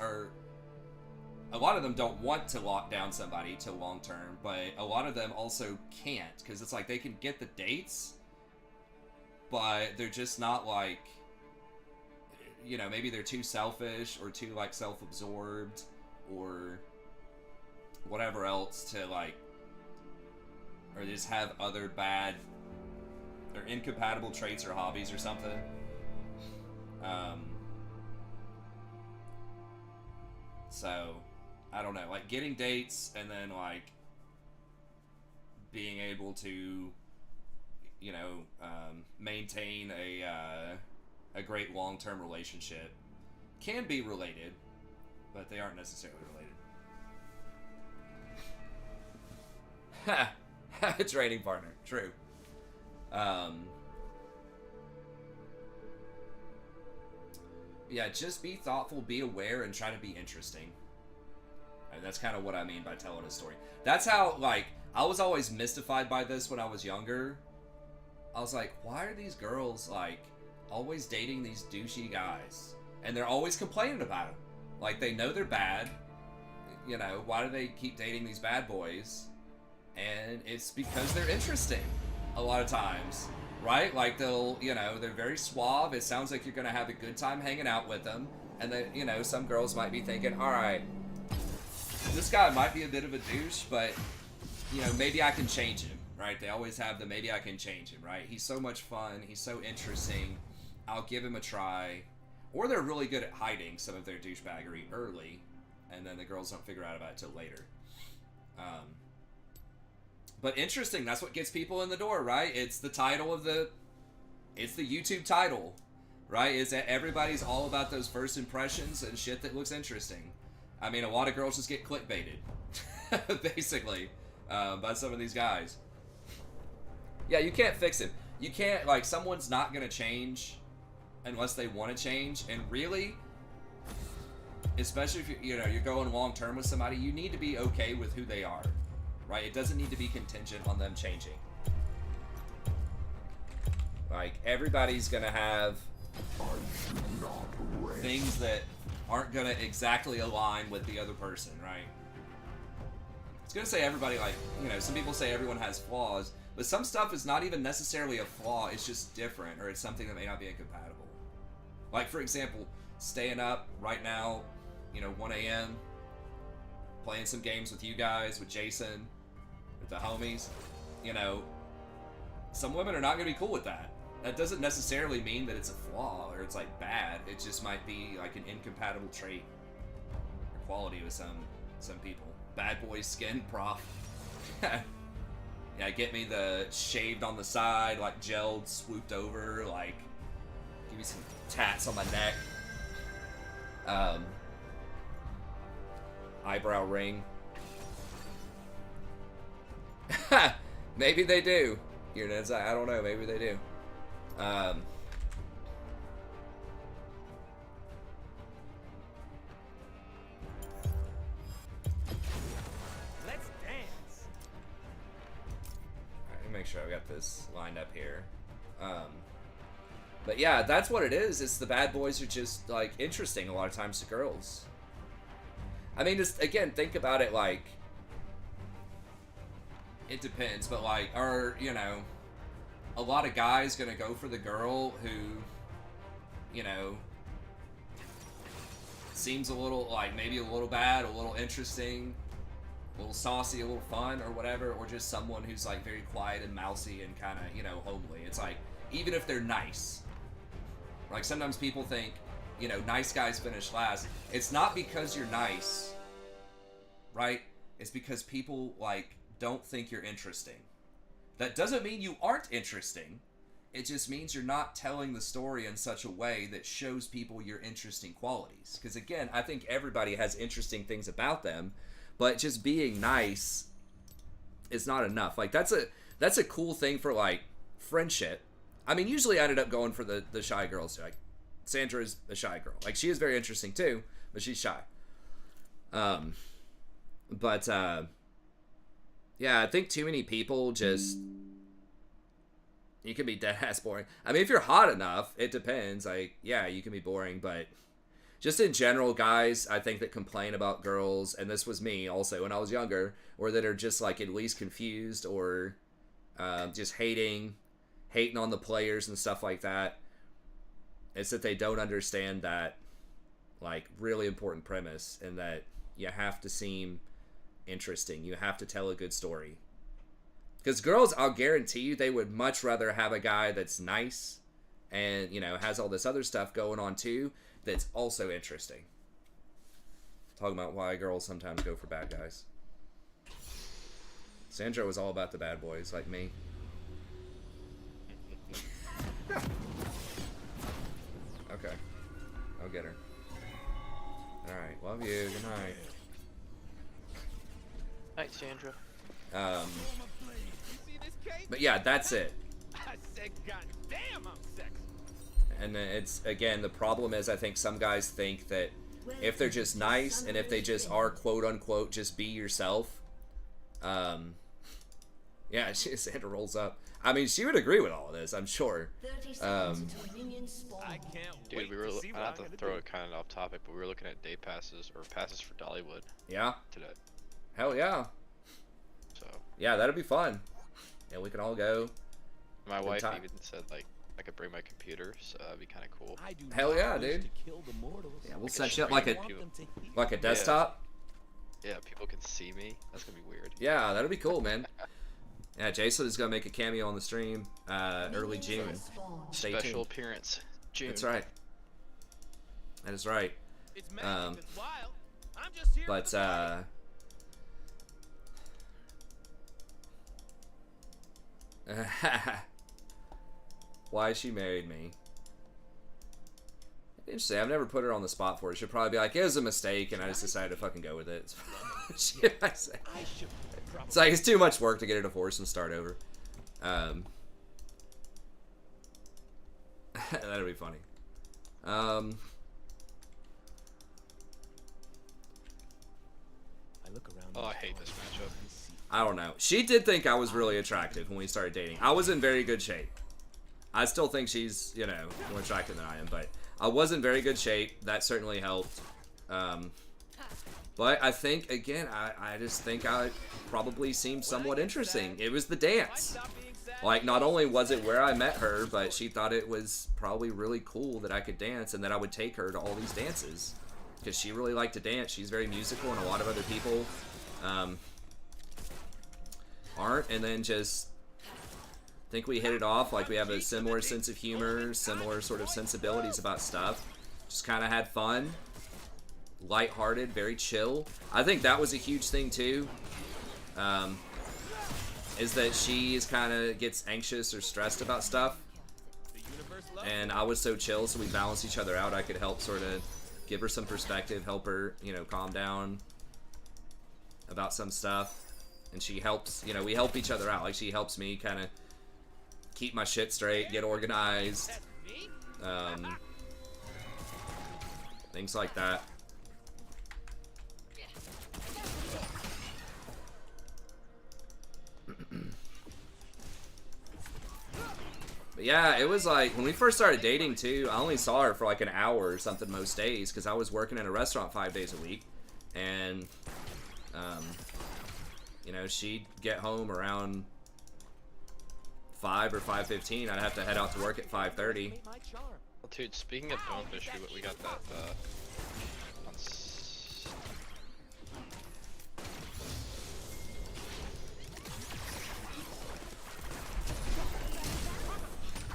Speaker 1: a lot of them don't want to lock down somebody to long term, but a lot of them also can't, because it's like they can get the dates, but they're just not like, you know, maybe they're too selfish or too like self-absorbed or whatever else to like, or just have other bad or incompatible traits or hobbies or something. So I don't know, like getting dates and then like being able to, you know, maintain a great long-term relationship can be related, but they aren't necessarily related. Ha! Training partner. True. Yeah, just be thoughtful, be aware, and try to be interesting. And that's kind of what I mean by telling a story. That's how, like, I was always mystified by this when I was younger. I was like, why are these girls, like, always dating these douchey guys? And they're always complaining about them. Like, they know they're bad. You know, why do they keep dating these bad boys? And it's because they're interesting a lot of times, right? Like, they'll, you know, they're very suave. It sounds like you're going to have a good time hanging out with them. And then, you know, some girls might be thinking, all right, this guy might be a bit of a douche, but, you know, maybe I can change him, right? They always have the maybe I can change him, right? He's so much fun. He's so interesting. I'll give him a try. Or they're really good at hiding some of their douchebaggery early, and then the girls don't figure out about it till later. But interesting, that's what gets people in the door, right? It's the title of it's the YouTube title, right? Is that everybody's all about those first impressions and shit that looks interesting. I mean, a lot of girls just get clickbaited, basically, by some of these guys. Yeah, you can't fix him. You can't, like, someone's not gonna change unless they want to change, and really, especially if you're going long term with somebody, you need to be okay with who they are, right? It doesn't need to be contingent on them changing. Like, everybody's gonna have things that aren't gonna exactly align with the other person, right? It's gonna say everybody, like, you know, some people say everyone has flaws, but some stuff is not even necessarily a flaw, it's just different, or it's something that may not be incompatible. Like, for example, staying up right now, you know, 1 a.m., playing some games with you guys, with Jason, with the homies, you know, some women are not going to be cool with that. That doesn't necessarily mean that it's a flaw or it's, like, bad. It just might be, like, an incompatible trait or quality with some people. Bad boy skin prof. Yeah, get me the shaved on the side, like, gelled, swooped over, like, give me some tats on my neck. Eyebrow ring. Maybe they do. I don't know. Maybe they do.
Speaker 3: Let's dance.
Speaker 1: Alright, let me make sure I've got this lined up here. But yeah, that's what it is. It's the bad boys are just, like, interesting a lot of times to girls. I mean, just, again, think about it, like, it depends, but, like, are, you know, a lot of guys gonna go for the girl who, you know, seems a little, like, maybe a little bad, a little interesting, a little saucy, a little fun, or whatever, or just someone who's, like, very quiet and mousy and kind of, you know, homely. It's like, even if they're nice, like, sometimes people think, you know, nice guys finish last. It's not because you're nice, right? It's because people, like, don't think you're interesting. That doesn't mean you aren't interesting. It just means you're not telling the story in such a way that shows people your interesting qualities. Because, again, I think everybody has interesting things about them, but just being nice is not enough. Like, that's a cool thing for, like, friendship. I mean, usually I ended up going for the shy girls. Like, Sandra is a shy girl. Like, she is very interesting too, but she's shy. Yeah, I think too many people just, you can be dead ass boring. I mean, if you're hot enough, it depends. Like, yeah, you can be boring, but just in general, guys, I think that complain about girls, and this was me also when I was younger, or that are just, like, at least confused or just hating on the players and stuff like that. It's that they don't understand that, like, really important premise, and that you have to seem interesting. You have to tell a good story. Because girls, I'll guarantee you, they would much rather have a guy that's nice and, you know, has all this other stuff going on too, that's also interesting. Talking about why girls sometimes go for bad guys. Sandra was all about the bad boys, like me. Okay. I'll get her. Alright, love you. Good night.
Speaker 2: Night, Sandra.
Speaker 1: But yeah, that's it.
Speaker 3: I said, goddamn, I'm sexy.
Speaker 1: And then it's, again, the problem is I think some guys think that if they're just nice and if they just are quote-unquote just be yourself, yeah, Sandra rolls up. I mean, she would agree with all of this, I'm sure.
Speaker 3: I can't
Speaker 2: Dude,
Speaker 3: wait
Speaker 2: we were,
Speaker 3: to see what
Speaker 2: not
Speaker 3: I'm
Speaker 2: to
Speaker 3: gonna
Speaker 2: throw
Speaker 3: do.
Speaker 2: it kind of off topic, but we were looking at day passes, or passes for Dollywood
Speaker 1: Yeah?
Speaker 2: today.
Speaker 1: Hell yeah.
Speaker 2: So,
Speaker 1: Yeah, that'd be fun. Yeah, we can all go.
Speaker 2: my
Speaker 1: Good
Speaker 2: wife
Speaker 1: time.
Speaker 2: even said, like, I could bring my computer, so that'd be kind of cool.
Speaker 3: I do
Speaker 1: Hell
Speaker 3: not
Speaker 1: yeah,
Speaker 3: wish
Speaker 1: dude.
Speaker 3: to kill the mortals.
Speaker 1: Yeah, we'll
Speaker 2: could
Speaker 1: set
Speaker 2: just
Speaker 1: you up
Speaker 2: bring
Speaker 1: like
Speaker 2: it
Speaker 1: a
Speaker 2: to you.
Speaker 1: desktop.
Speaker 2: Yeah, people can see me. That's gonna be weird.
Speaker 1: Yeah, that'll be cool, man. Yeah, Jason is gonna make a cameo on the stream early June. Stay
Speaker 2: Special
Speaker 1: tuned.
Speaker 2: appearance, June.
Speaker 1: That's right. That is right.
Speaker 3: It's magic, it's wild. I'm just here
Speaker 1: But
Speaker 3: for the
Speaker 1: why she married me. Interesting. I've never put her on the spot for it. She'll probably be like, it was a mistake, and I just decided to fucking go with it. Shit, I say. It's like, it's too much work to get a divorce and start over. That'd be funny.
Speaker 3: I look around.
Speaker 2: Oh, I hate this matchup.
Speaker 1: I don't know. She did think I was really attractive when we started dating. I was in very good shape. I still think she's, you know, more attractive than I am, but I was in very good shape. That certainly helped. But I think, again, I just think I probably seemed somewhat interesting. It was the dance. Like, not only was it where I met her, but she thought it was probably really cool that I could dance and that I would take her to all these dances. Because she really liked to dance. She's very musical, and a lot of other people aren't. And then just think we hit it off. Like, we have a similar sense of humor, similar sort of sensibilities about stuff. Just kind of had fun. Lighthearted, very chill. I think that was a huge thing, too. Is that she kind of gets anxious or stressed about stuff. And I was so chill, so we balanced each other out. I could help sort of give her some perspective, help her, you know, calm down about some stuff. And she helps, you know, we help each other out. Like, she helps me kind of keep my shit straight, get organized. Things like that. But yeah, it was like, when we first started dating too, I only saw her for like an hour or something most days, because I was working in a restaurant 5 days a week. And, you know, she'd get home around 5 or 5:15. I'd have to head out to work at 5:30.
Speaker 2: Dude, speaking of Bonefish, we got that, on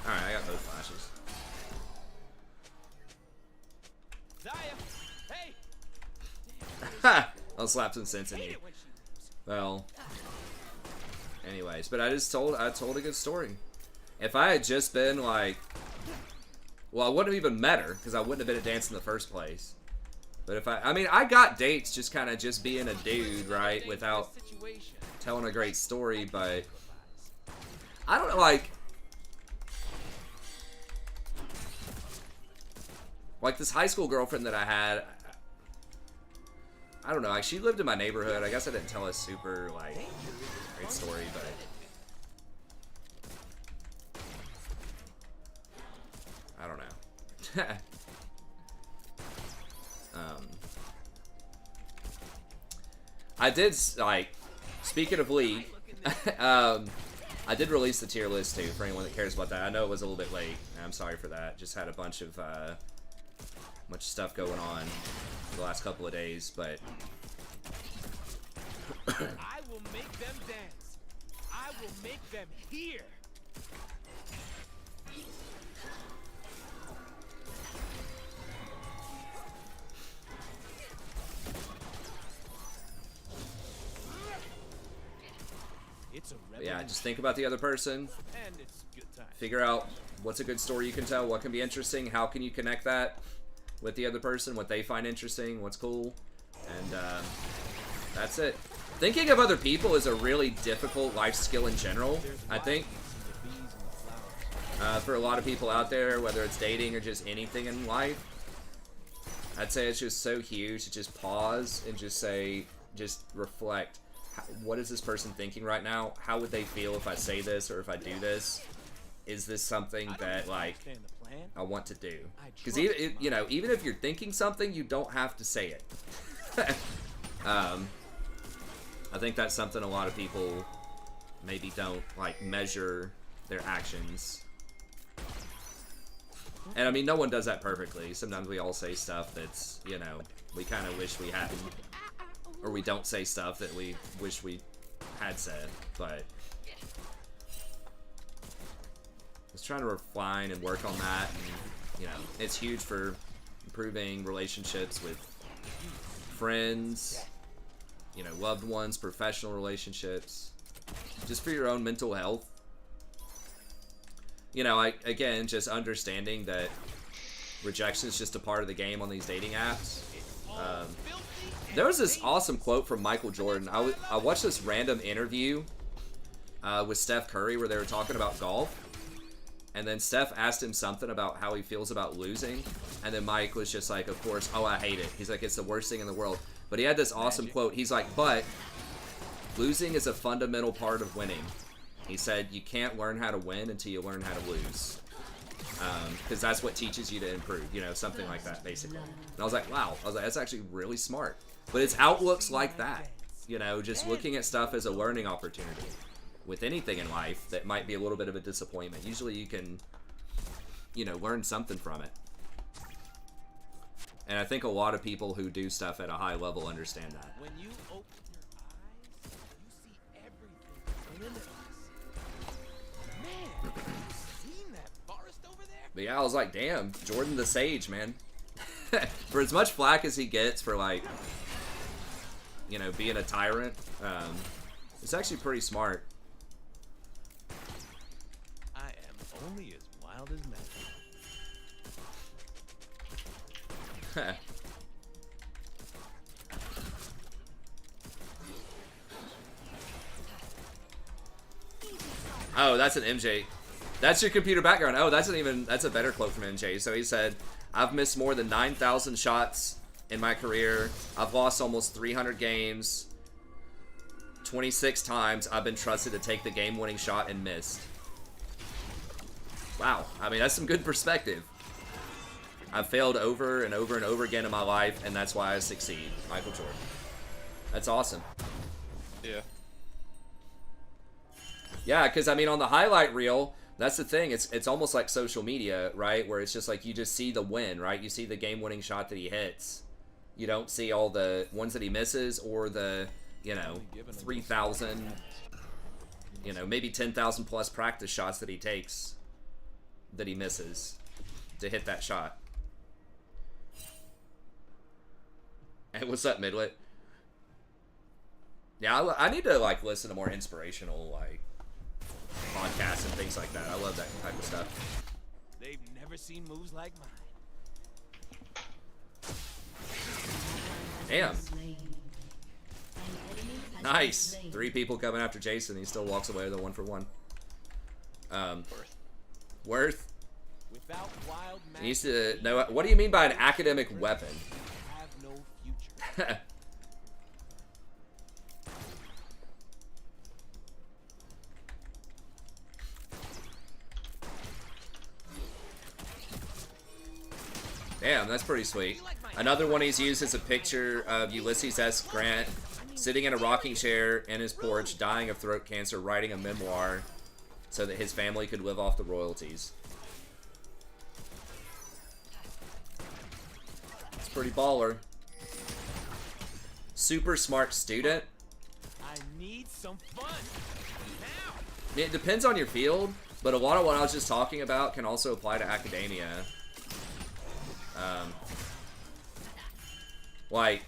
Speaker 1: Alright, I got both flashes. Ha! I'll slap some sense in you. Well, anyways, but I told a good story. If I had just been like, well, I wouldn't have even met her, because I wouldn't have been at dance in the first place. But if I mean, I got dates just kind of just being a dude, right, without telling a great story, but I don't know, like this high school girlfriend that I had, I don't know, like, she lived in my neighborhood. I guess I didn't tell a super, like, great story, but I don't know. I did, like, speaking of League, I did release the tier list too, for anyone that cares about that. I know it was a little bit late. I'm sorry for that. Just had a bunch of much stuff going on the last couple of days, but
Speaker 3: I will make them dance. I will make them hear. It's a
Speaker 1: yeah, just think about the other person.
Speaker 3: and it's good time.
Speaker 1: Figure out what's a good story you can tell, what can be interesting, how can you connect that with the other person, what they find interesting, what's cool, and that's it. Thinking of other people is a really difficult life skill in general, I think. For a lot of people out there, whether it's dating or just anything in life, I'd say it's just so huge to just pause and just say, just reflect. What is this person thinking right now? How would they feel if I say this or if I do this? Is this something that, like, I want to do? Because even, you know, even if you're thinking something, you don't have to say it. I think that's something a lot of people maybe don't, like, measure their actions. And I mean, no one does that perfectly. Sometimes we all say stuff that's, you know, we kind of wish we hadn't. or we don't say stuff that we wish we had said, but just trying to refine and work on that. And, you know, it's huge for improving relationships with friends, you know, loved ones, professional relationships, just for your own mental health. You know, again, just understanding that rejection is just a part of the game on these dating apps. There was this awesome quote from Michael Jordan. I watched this random interview with Steph Curry where they were talking about golf. And then Steph asked him something about how he feels about losing. And then Mike was just like, of course, oh, I hate it. He's like, it's the worst thing in the world. But he had this awesome quote. He's like, but losing is a fundamental part of winning. He said, you can't learn how to win until you learn how to lose. Because that's what teaches you to improve. You know, something like that, basically. And I was like, wow. I was like, that's actually really smart. But it's outlooks like that. You know, just looking at stuff as a learning opportunity. With anything in life that might be a little bit of a disappointment. Usually you can, you know, learn something from it. And I think a lot of people who do stuff at a high level understand that.
Speaker 3: When you open your eyes, you see everything limitless. Man, have you seen that forest over there?
Speaker 1: But yeah, I was like, damn, Jordan the Sage, man. For as much flack as he gets for, like, you know, being a tyrant, it's actually pretty smart.
Speaker 3: Only as wild as magic.
Speaker 1: Oh, that's an MJ. That's your computer background. Oh, that's a better quote from MJ. So he said, I've missed more than 9,000 shots in my career. I've lost almost 300 games. 26 times I've been trusted to take the game-winning shot and missed. Wow, I mean, that's some good perspective. I've failed over and over and over again in my life, and that's why I succeed. Michael Jordan. That's awesome.
Speaker 2: Yeah.
Speaker 1: Yeah, because, I mean, on the highlight reel, that's the thing. It's almost like social media, right? Where it's just like you just see the win, right? You see the game-winning shot that he hits. You don't see all the ones that he misses or the, you know, 3,000, you know, maybe 10,000 plus practice shots that he takes. That he misses to hit that shot. Hey, what's up, Midlet? Yeah, I need to, like, listen to more inspirational, like, podcasts and things like that. I love that type of stuff.
Speaker 3: They've never seen moves like mine.
Speaker 1: Damn. Nice. 3 people coming after Jason. He still walks away with a 1-for-1. Worth.
Speaker 3: Without wild
Speaker 1: He needs to know. What do you mean by an academic weapon?
Speaker 3: have no future.
Speaker 1: Damn, that's pretty sweet. Another one he's used is a picture of Ulysses S. Grant sitting in a rocking chair in his porch, dying of throat cancer, writing a memoir so that his family could live off the royalties. It's pretty baller. Super smart student.
Speaker 3: I need some fun. Now.
Speaker 1: It depends on your field, but a lot of what I was just talking about can also apply to academia. Like,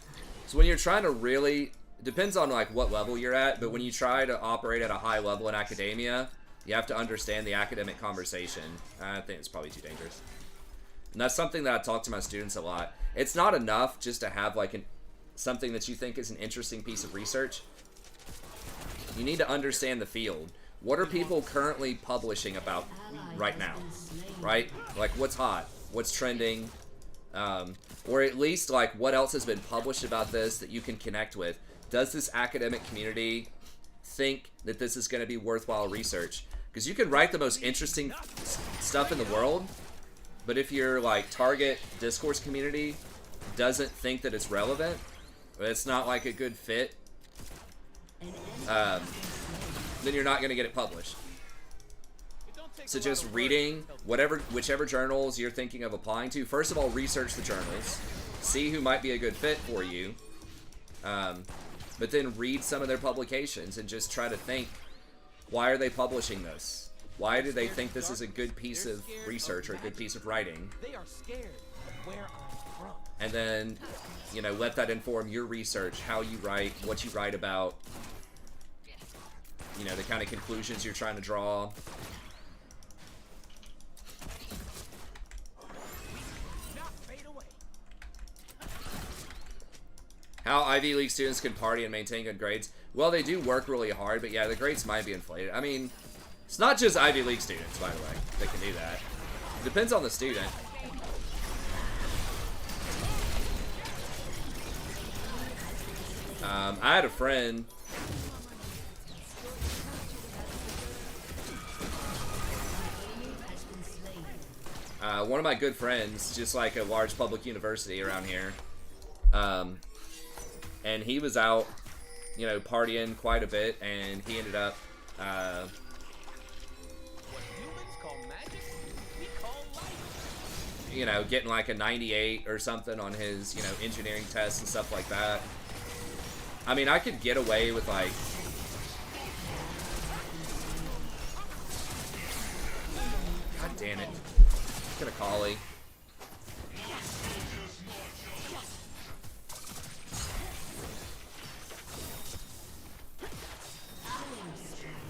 Speaker 1: so when you're trying to really, it depends on like what level you're at, but when you try to operate at a high level in academia, you have to understand the academic conversation. I think it's probably too dangerous. And that's something that I talk to my students a lot. It's not enough just to have like something that you think is an interesting piece of research. You need to understand the field. What are people currently publishing about right now? Right? Like what's hot? What's trending? Or at least like what else has been published about this that you can connect with. Does this academic community think that this is going to be worthwhile research? Because you can write the most interesting stuff in the world, but if your like target discourse community doesn't think that it's relevant, or it's not like a good fit, then you're not going to get it published. So just reading whichever journals you're thinking of applying to. First of all, research the journals. See who might be a good fit for you. But then read some of their publications and just try to think, why are they publishing this? Why do they think this is a good piece of research or a good piece of writing?
Speaker 3: They are scared of where I'm from.
Speaker 1: And then, you know, let that inform your research, how you write, what you write about, you know, the kind of conclusions you're trying to draw. How Ivy League students can party and maintain good grades. Well, they do work really hard, but yeah, the grades might be inflated. I mean, it's not just Ivy League students, by the way, that can do that. It depends on the student. I had a friend. One of my good friends, just like a large public university around here. And he was out, you know, partying quite a bit, and he ended up,
Speaker 3: What humans call magic, we call life.
Speaker 1: you know, getting like a 98 or something on his, you know, engineering tests and stuff like that. I mean, I could get away with like, God damn it. Get a collie.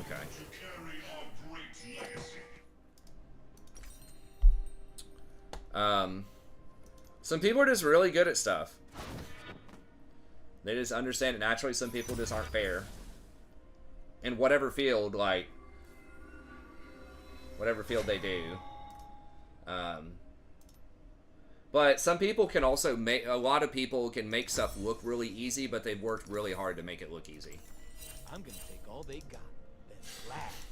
Speaker 1: Okay. Some people are just really good at stuff. They just understand it naturally. Some people just aren't fair. In whatever field, like, whatever field they do. But some people can also make, a lot of people can make stuff look really easy, but they've worked really hard to make it look easy.
Speaker 3: I'm gonna take all they got, then laugh.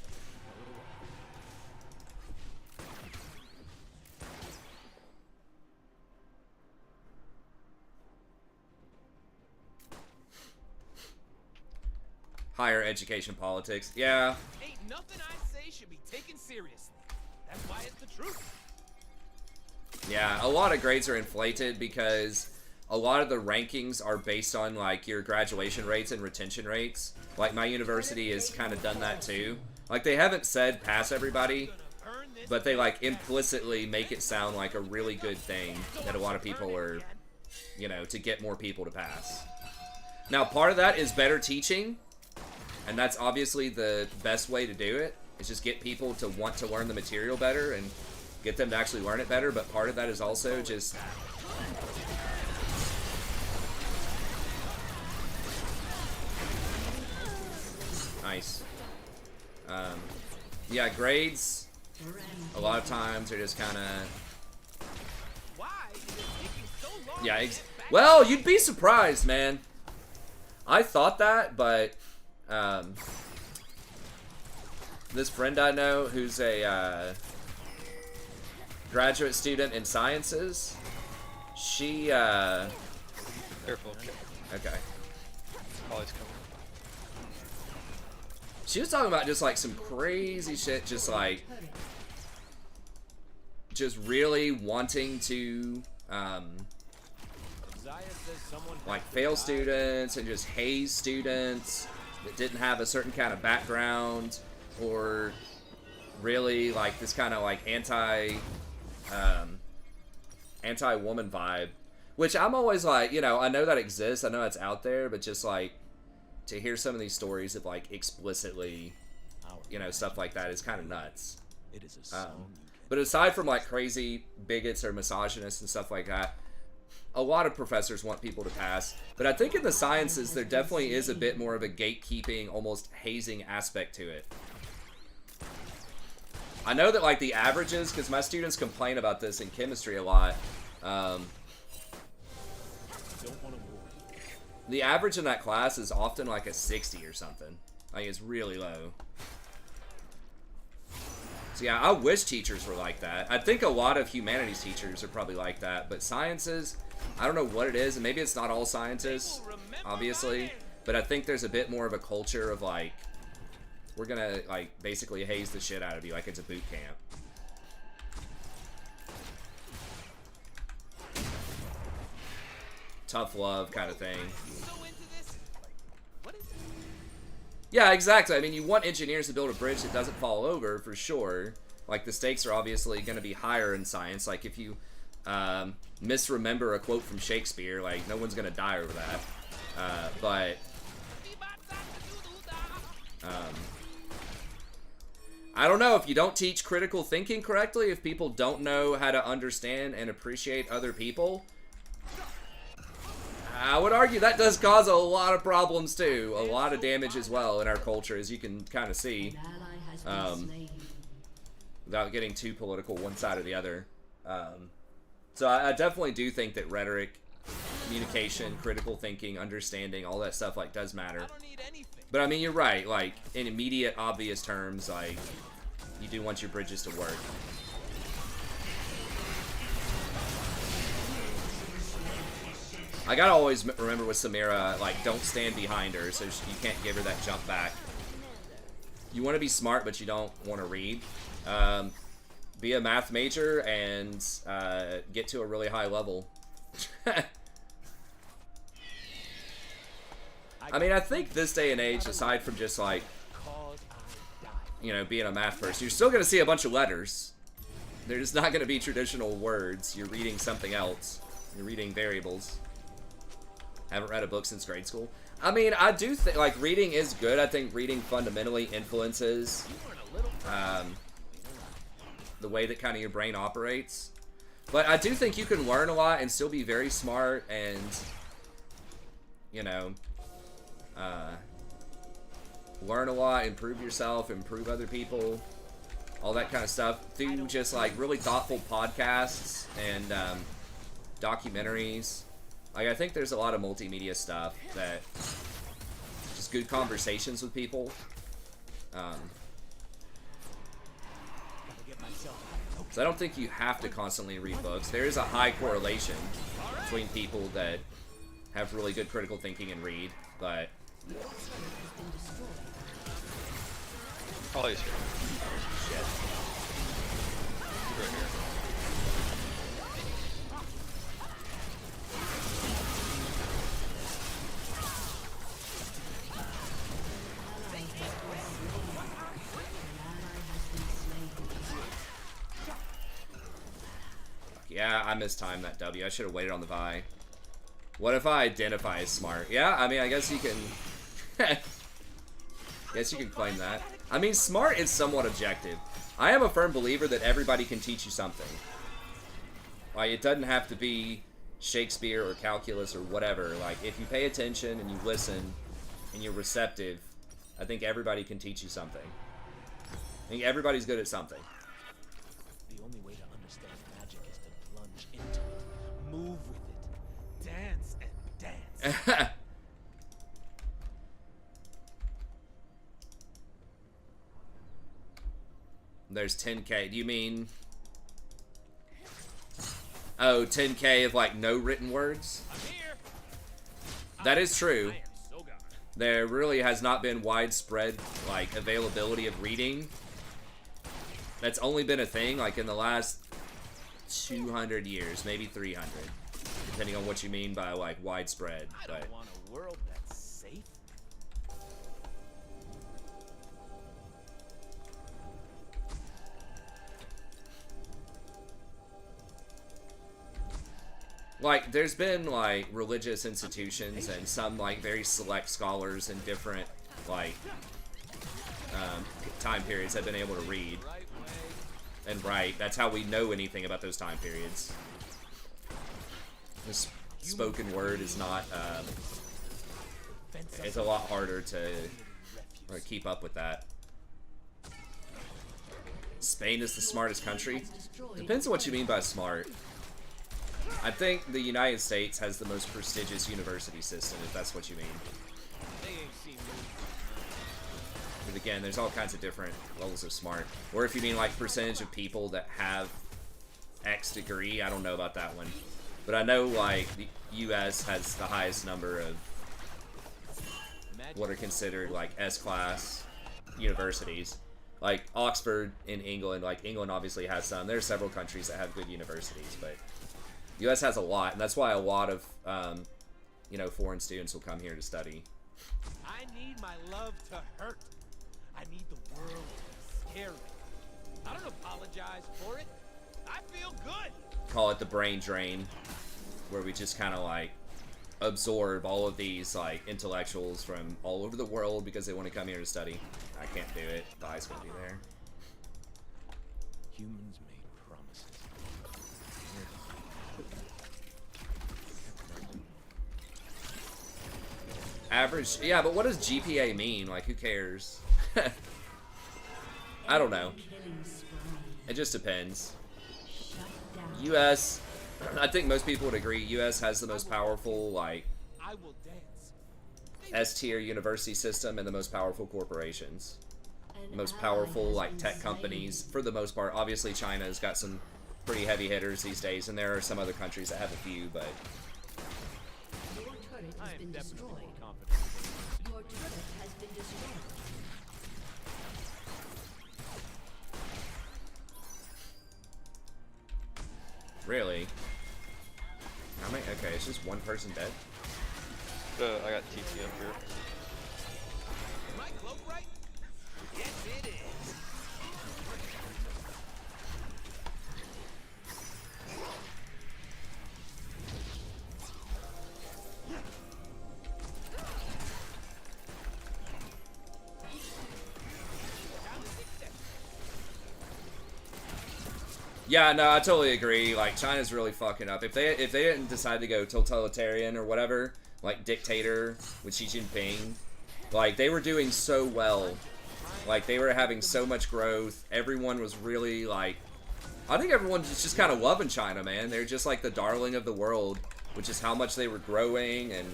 Speaker 1: Higher education politics. Yeah.
Speaker 3: Ain't nothing I say should be taken seriously. That's why it's the truth.
Speaker 1: Yeah, a lot of grades are inflated because a lot of the rankings are based on like your graduation rates and retention rates. Like my university has kind of done that too. Like they haven't said pass everybody, but they like implicitly make it sound like a really good thing that a lot of people are, you know, to get more people to pass. Now part of that is better teaching, and that's obviously the best way to do it. Is just get people to want to learn the material better and get them to actually learn it better, but part of that is also just nice. Yeah, grades a lot of times are just kind of
Speaker 3: Why is it taking so long?
Speaker 1: yeah. Well, you'd be surprised, man. I thought that, but this friend I know who's a graduate student in sciences, she
Speaker 2: Careful.
Speaker 1: okay.
Speaker 2: Always coming.
Speaker 1: She was talking about just like some crazy shit, just like just really wanting to like fail students and just haze students that didn't have a certain kind of background, or really like this kind of like anti-woman vibe, which I'm always like, you know, I know that exists, I know it's out there, but just like to hear some of these stories of like explicitly, you know, stuff like that is kind of nuts.
Speaker 3: It is a song.
Speaker 1: But aside from like crazy bigots or misogynists and stuff like that, a lot of professors want people to pass. But I think in the sciences there definitely is a bit more of a gatekeeping, almost hazing aspect to it. I know that like the averages, because my students complain about this in chemistry a lot, the average in that class is often like a 60 or something. Like it's really low. So yeah, I wish teachers were like that. I think a lot of humanities teachers are probably like that, but sciences, I don't know what it is, and maybe it's not all scientists, obviously, but I think there's a bit more of a culture of like, we're gonna like basically haze the shit out of you like it's a boot camp. tough love kind of thing.
Speaker 3: So into this. What is it?
Speaker 1: Yeah, exactly. I mean, you want engineers to build a bridge that doesn't fall over, for sure. Like, the stakes are obviously going to be higher in science. Like, if you misremember a quote from Shakespeare, like, no one's going to die over that. But I don't know, if you don't teach critical thinking correctly, if people don't know how to understand and appreciate other people, I would argue that does cause a lot of problems too, a lot of damage as well in our culture, as you can kind of see,
Speaker 4: An ally has been slain.
Speaker 1: without getting too political one side or the other. So I definitely do think that rhetoric, communication, critical thinking, understanding, all that stuff like does matter.
Speaker 3: I don't need anything.
Speaker 1: But I mean, you're right. Like, in immediate, obvious terms, like, you do want your bridges to work. I gotta always remember with Samira, like, don't stand behind her, so you can't give her that jump back. You want to be smart, but you don't want to read. Be a math major and get to a really high level. I mean, I think this day and age, aside from just like, you know, being a math person, you're still going to see a bunch of letters. They're just not going to be traditional words. You're reading something else. You're reading variables. Haven't read a book since grade school. I mean, I do think, like, reading is good. I think reading fundamentally influences the way that kind of your brain operates. But I do think you can learn a lot and still be very smart and, you know, learn a lot, improve yourself, improve other people, all that kind of stuff through just like really thoughtful podcasts and documentaries. Like, I think there's a lot of multimedia stuff that just good conversations with people. So I don't think you have to constantly read books. There is a high correlation between people that have really good critical thinking and read, but
Speaker 2: Probably is here.
Speaker 1: shit.
Speaker 2: He's right here.
Speaker 1: Yeah, I mistimed that W. I should have waited on the Vi. What if I identify as smart? Yeah, I mean, I guess you can... guess you can claim that. I mean, smart is somewhat objective. I am a firm believer that everybody can teach you something. Like, it doesn't have to be Shakespeare or calculus or whatever. Like, if you pay attention and you listen and you're receptive, I think everybody can teach you something. I think everybody's good at something.
Speaker 3: The only way to understand magic is to plunge into it, move with it, dance and dance.
Speaker 1: There's 10K. Do you mean... Oh, 10K of, like, no written words?
Speaker 3: I'm here.
Speaker 1: That is true.
Speaker 3: I am so gone.
Speaker 1: There really has not been widespread, like, availability of reading. That's only been a thing, like, in the last 200 years, maybe 300. Depending on what you mean by, like, widespread.
Speaker 3: I
Speaker 1: But
Speaker 3: don't want a world that's safe.
Speaker 1: like, there's been, like, religious institutions and some, like, very select scholars in different, like, time periods have been able to read
Speaker 3: Right way.
Speaker 1: and write. That's how we know anything about those time periods. The spoken word is not, it's a lot harder to keep up with that. Spain is the smartest country? Depends on what you mean by smart. I think the United States has the most prestigious university system, if that's what you mean.
Speaker 3: They ain't seen me.
Speaker 1: But again, there's all kinds of different levels of smart. Or if you mean like percentage of people that have X degree, I don't know about that one. But I know like the US has the highest number of what are considered like S-class universities. Like Oxford in England, like England obviously has some. There are several countries that have good universities, but US has a lot, and that's why a lot of you know, foreign students will come here to study.
Speaker 3: I need my love to hurt. I need the world to scare me. I don't apologize for it. I feel good.
Speaker 1: Call it the brain drain, where we just kind of like absorb all of these like intellectuals from all over the world because they want to come here to study. I can't do it. The eye's gonna be there.
Speaker 3: Humans made promises.
Speaker 1: Average, yeah, but what does GPA mean? Like, who cares? I don't know. It just depends. US, I think most people would agree, US has the most powerful, like,
Speaker 3: I will dance.
Speaker 1: S-tier university system and the most powerful corporations. The most powerful, like, tech companies, for the most part. Obviously, China's got some pretty heavy hitters these days, and there are some other countries that have a few, but...
Speaker 4: Your turret
Speaker 3: I
Speaker 4: has
Speaker 3: am
Speaker 4: been
Speaker 3: definitely
Speaker 4: destroyed.
Speaker 3: more confident.
Speaker 4: Your turret has been destroyed.
Speaker 1: Really? How many? Okay, it's just one person dead?
Speaker 2: I got TT up here.
Speaker 3: Is my cloak right? Yes, it is.
Speaker 1: Yeah, no, I totally agree. Like, China's really fucking up. If they didn't decide to go totalitarian or whatever, like dictator with Xi Jinping, like they were doing so well. Like they were having so much growth. Everyone was really like, I think everyone's just kind of loving China, man. They're just like the darling of the world, which is how much they were growing, and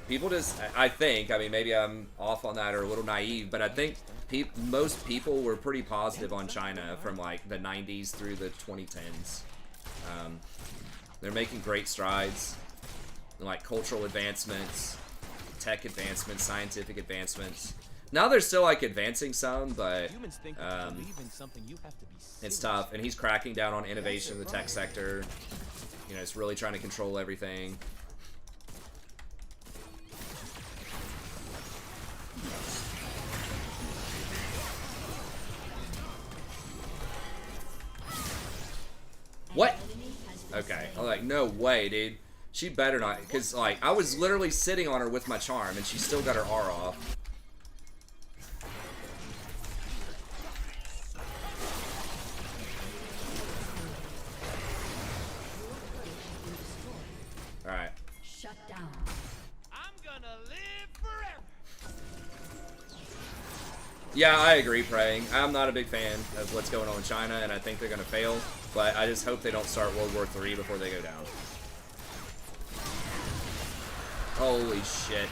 Speaker 1: people just, I think, I mean, maybe I'm off on that or a little naive, but I think most people were pretty positive on China from like the 90s through the 2010s. They're making great strides, like cultural advancements, tech advancements, scientific advancements. Now they're still like advancing some, but
Speaker 3: Humans think that to believe in something you have to be
Speaker 1: it's
Speaker 3: serious.
Speaker 1: tough. And he's cracking down on innovation in the tech sector. You know, it's really trying to control everything. What? Okay. I'm like, no way, dude. She better not, because, like, I was literally sitting on her with my charm, and she still got her R off. Alright.
Speaker 4: Shut down.
Speaker 3: I'm gonna live forever.
Speaker 1: Yeah, I agree, Praying. I'm not a big fan of what's going on in China, and I think they're going to fail. But I just hope they don't start World War III before they go down. Holy shit.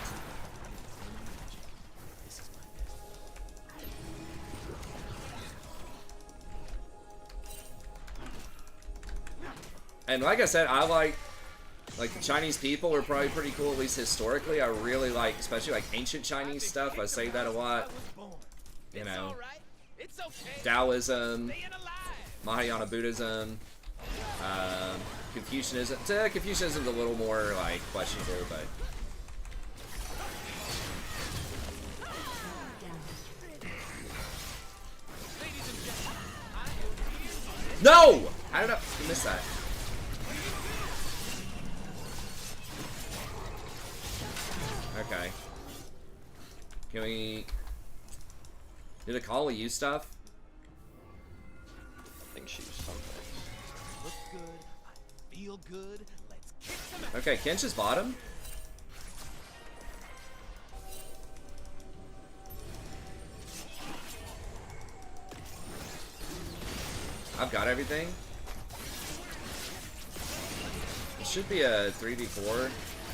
Speaker 1: And like I said, I like the Chinese people are probably pretty cool, at least historically. I really like, especially like ancient Chinese stuff. I say that a lot. You know,
Speaker 3: It's okay.
Speaker 1: Taoism,
Speaker 3: Staying alive.
Speaker 1: Mahayana Buddhism, Confucianism. Confucianism's a little more like questionable, but no! How did I miss that? Okay. Can we... Did Akali use stuff?
Speaker 2: I think she's something.
Speaker 3: Look good. I feel good. Let's kick some ass.
Speaker 1: Okay, Kench is bottom. I've got everything. It should be a 3v4.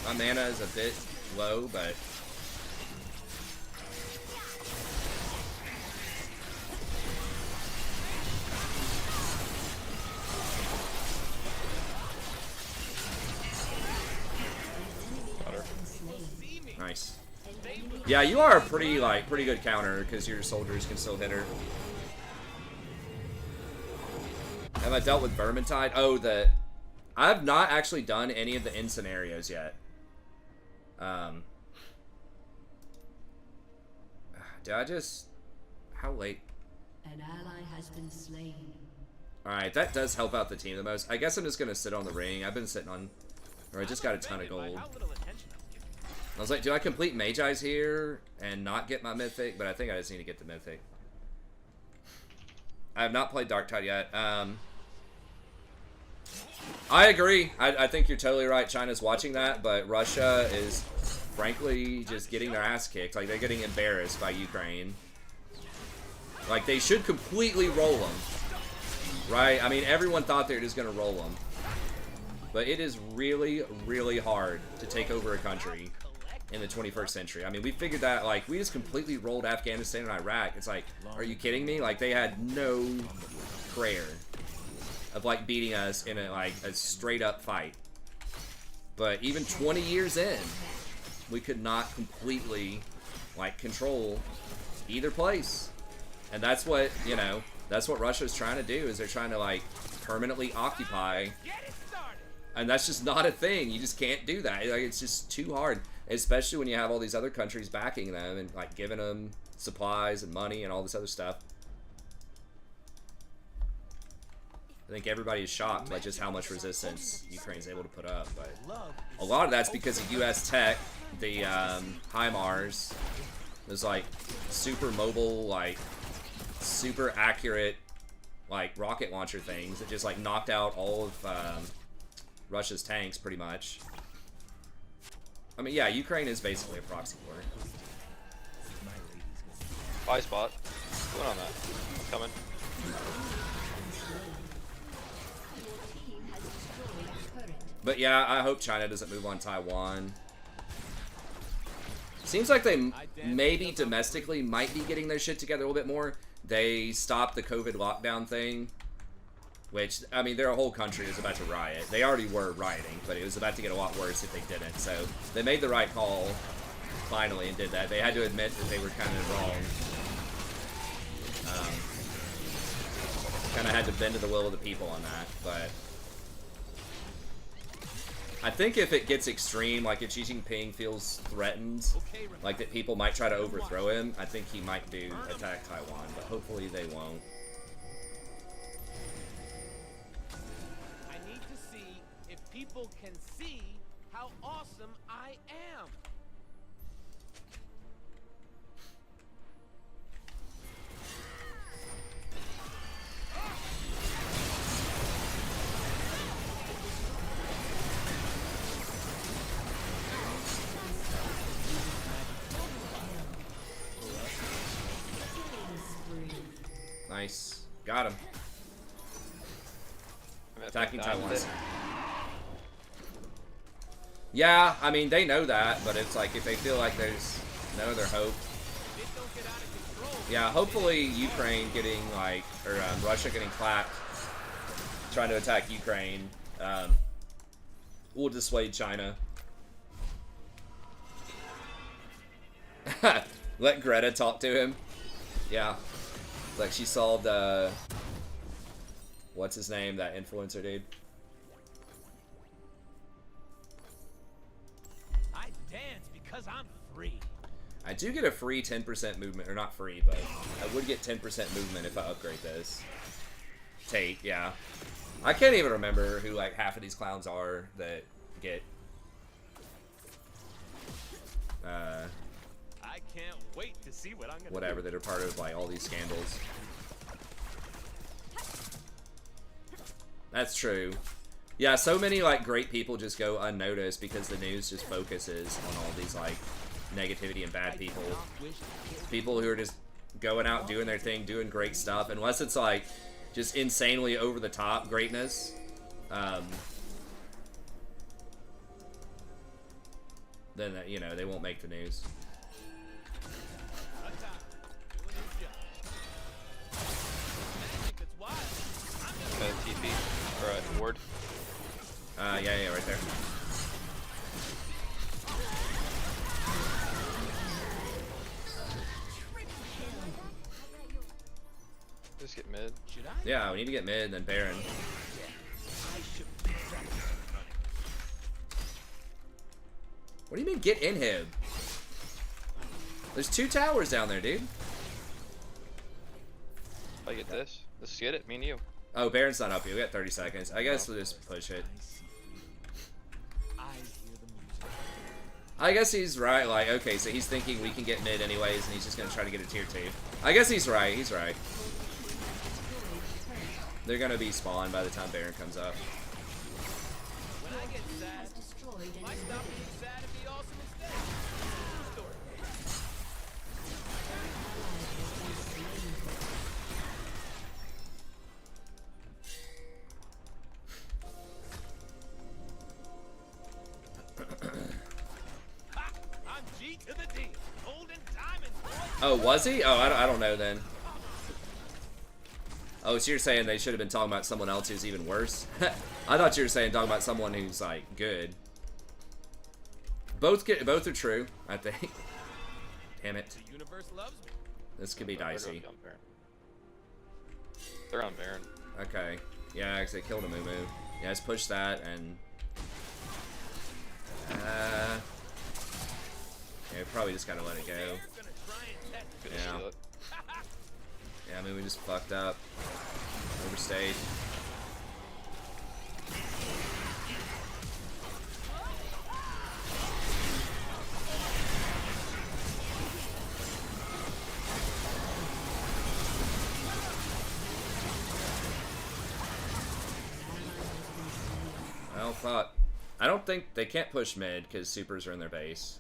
Speaker 1: My mana is a bit low, but... Nice. Yeah, you are a pretty good counter because your soldiers can still hit her. Have I dealt with Vermintide? Oh, I've not actually done any of the end scenarios yet. Um, did I just... How late?
Speaker 4: An ally has been slain.
Speaker 1: Alright, that does help out the team the most. I guess I'm just going to sit on the ring. I've been sitting on... Or I just got a ton of gold. I was like, do I complete Magi's here and not get my Mythic? But I think I just need to get the Mythic. I have not played Darktide yet. I agree. I think you're totally right. China's watching that, but Russia is frankly just getting their ass kicked. Like, they're getting embarrassed by Ukraine. Like, they should completely roll them. Right? I mean, everyone thought they were just going to roll them. But it is really, really hard to take over a country in the 21st century. I mean, we figured that, like, we just completely rolled Afghanistan and Iraq. It's like, are you kidding me? Like, they had no prayer of, like, beating us in a, like, a straight-up fight. But even 20 years in, we could not completely, like, control either place. And that's what, you know, that's what Russia's trying to do, is they're trying to, like, permanently occupy. And that's just not a thing. You just can't do that. Like, it's just too hard. Especially when you have all these other countries backing them and, like, giving them supplies and money and all this other stuff. I think everybody is shocked by just how much resistance Ukraine's able to put up. But a lot of that's because of U.S. tech. The HIMARS. There's, like, super mobile, like, super accurate, like, rocket launcher things that just, like, knocked out all of Russia's tanks, pretty much. I mean, yeah, Ukraine is basically a proxy war.
Speaker 2: Buy spot. Going on that. Coming.
Speaker 1: But yeah, I hope China doesn't move on Taiwan. Seems like they maybe domestically might be getting their shit together a little bit more. They stopped the COVID lockdown thing. Which, I mean, their whole country was about to riot. They already were rioting, but it was about to get a lot worse if they didn't. So they made the right call, finally, and did that. They had to admit that they were kind of wrong. Kind of had to bend to the will of the people on that, but... I think if it gets extreme, like if Xi Jinping feels threatened, like that people might try to overthrow him, I think he might do attack Taiwan, but hopefully they won't.
Speaker 3: People can see how awesome I am.
Speaker 1: Nice. Got him. Attacking Taiwan. Yeah, I mean, they know that, but it's like, if they feel like there's no other hope. Yeah, hopefully Ukraine getting, like, or Russia getting clapped, trying to attack Ukraine, will dissuade China. Let Greta talk to him. Yeah. It's like she solved, what's his name, that influencer dude?
Speaker 3: I'm free.
Speaker 1: I do get a free 10% movement, or not free, but I would get 10% movement if I upgrade this. Tate, yeah. I can't even remember who, like, half of these clowns are that get...
Speaker 3: I can't wait to see what I'm gonna
Speaker 1: whatever, that are part of, like, all these scandals. That's true. Yeah, so many, like, great people just go unnoticed because the news just focuses on all these, like, negativity and bad people. People who are just going out, doing their thing, doing great stuff. Unless it's, like, just insanely over-the-top greatness. Then, you know, they won't make the news.
Speaker 2: TP, or ward.
Speaker 1: Yeah, right there.
Speaker 2: Just get mid.
Speaker 1: Yeah, we need to get mid and then Baron. What do you mean, get in him? There's 2 towers down there, dude.
Speaker 2: If I get this, let's get it. Me and you.
Speaker 1: Oh, Baron's not up here. We got 30 seconds. I guess we'll just push it.
Speaker 3: I hear the music.
Speaker 1: I guess he's right. Like, okay, so he's thinking we can get mid anyways, and he's just gonna try to get a tier 2. I guess he's right. He's right. They're gonna be spawned by the time Baron comes up.
Speaker 3: When I get sad, why stop being sad and be awesome instead? True story. Ha! I'm G to the D. Golden diamond, boy.
Speaker 1: Oh, was he? Oh, I don't know then. Oh, so you're saying they should have been talking about someone else who's even worse? I thought you were saying talking about someone who's like good. Both are true, I think. Damn it.
Speaker 3: The universe loves me.
Speaker 1: This could be dicey.
Speaker 2: They're on Baron.
Speaker 1: Okay. Yeah, because they killed a Moo. Yeah, let's push that and yeah, probably just gotta let it go.
Speaker 3: Gonna try and test
Speaker 2: Good to
Speaker 1: Yeah.
Speaker 2: steal it.
Speaker 1: Yeah, I mean, we just fucked up. Overstayed. Well, fuck. I don't think they can't push mid because supers are in their base.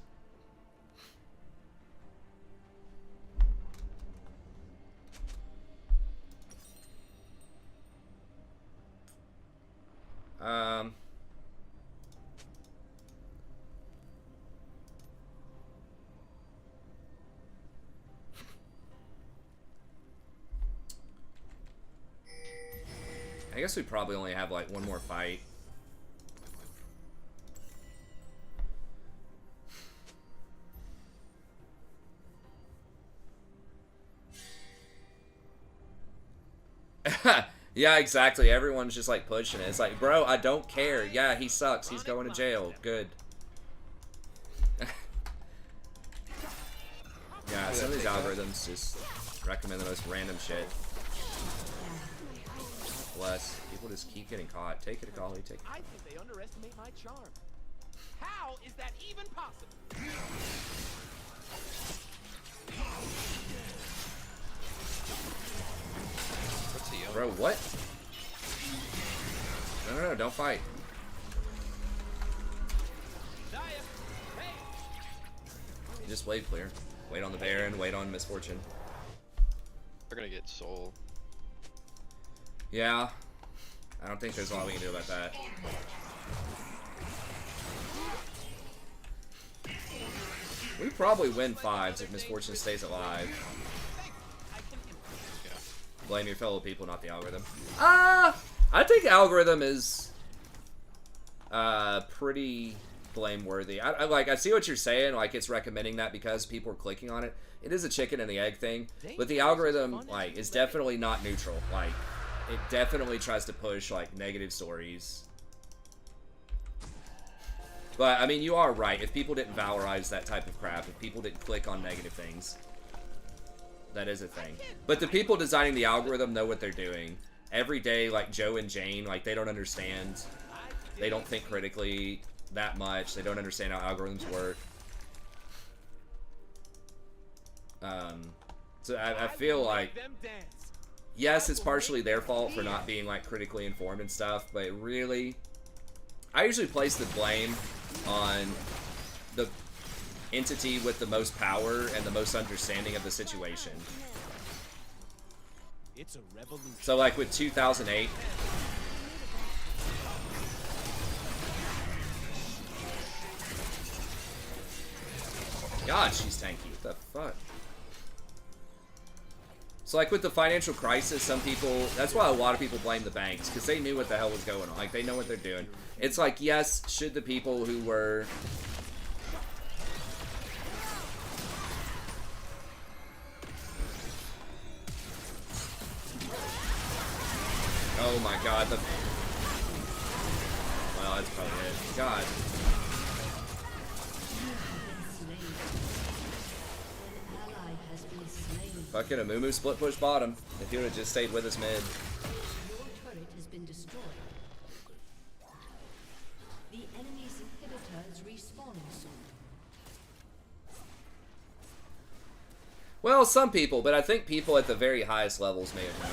Speaker 1: I guess we probably only have like one more fight. Yeah, exactly. Everyone's just like pushing it. It's like, bro, I don't care. Yeah, he sucks. He's going to jail. Good. Yeah, some of these algorithms just recommend the most random shit. Bless. People just keep getting caught. Take it, Akali. Take it.
Speaker 3: I think they underestimate my charm. How is that even possible?
Speaker 2: What's he on?
Speaker 1: Bro, what? No, don't fight.
Speaker 3: Daya, hey!
Speaker 1: Just wave clear. Wait on the Baron, wait on Misfortune.
Speaker 2: They're gonna get soul.
Speaker 1: Yeah. I don't think there's a lot we can do about that. We probably win 5s if Misfortune stays alive.
Speaker 2: Yeah.
Speaker 1: Blame your fellow people, not the algorithm. I think algorithm is pretty blameworthy. I see what you're saying, like it's recommending that because people are clicking on it. It is a chicken and the egg thing, but the algorithm like is definitely not neutral. Like it definitely tries to push like negative stories. But I mean, you are right. If people didn't valorize that type of crap, if people didn't click on negative things, that is a thing. But the people designing the algorithm know what they're doing. Every day, like Joe and Jane, like they don't understand. They don't think critically that much. They don't understand how algorithms work. So I feel like, yes, it's partially their fault for not being like critically informed and stuff, but really, I usually place the blame on the entity with the most power and the most understanding of the situation.
Speaker 3: It's a revolution.
Speaker 1: So like with 2008, God, she's tanky. What the fuck? So like with the financial crisis, some people, that's why a lot of people blame the banks, because they knew what the hell was going on. Like they know what they're doing. It's like, yes, should the people who were oh my god, the well, that's probably it. God.
Speaker 4: slain.
Speaker 1: Fucking Amumu split push bottom. If he would have just stayed with us mid.
Speaker 4: Your turret has been destroyed. The enemy's inhibitor is respawning soon.
Speaker 1: Well, some people, but I think people at the very highest levels may have known.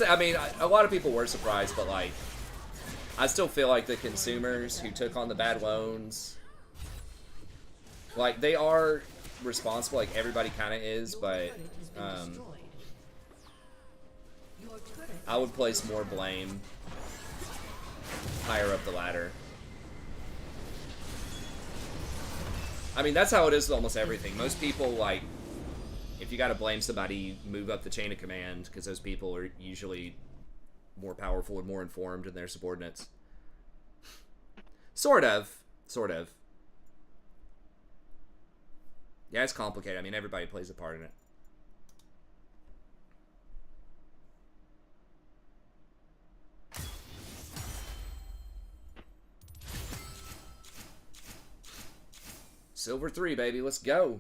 Speaker 1: I mean, a lot of people were surprised, but like, I still feel like the consumers who took on the bad loans, like, they are responsible, like everybody kind of is, but I would place more blame higher up the ladder. I mean, that's how it is with almost everything. Most people, like, if you gotta blame somebody, move up the chain of command, because those people are usually more powerful and more informed than their subordinates. Sort of. Sort of. Yeah, it's complicated. I mean, everybody plays a part in it. Silver 3, baby. Let's go.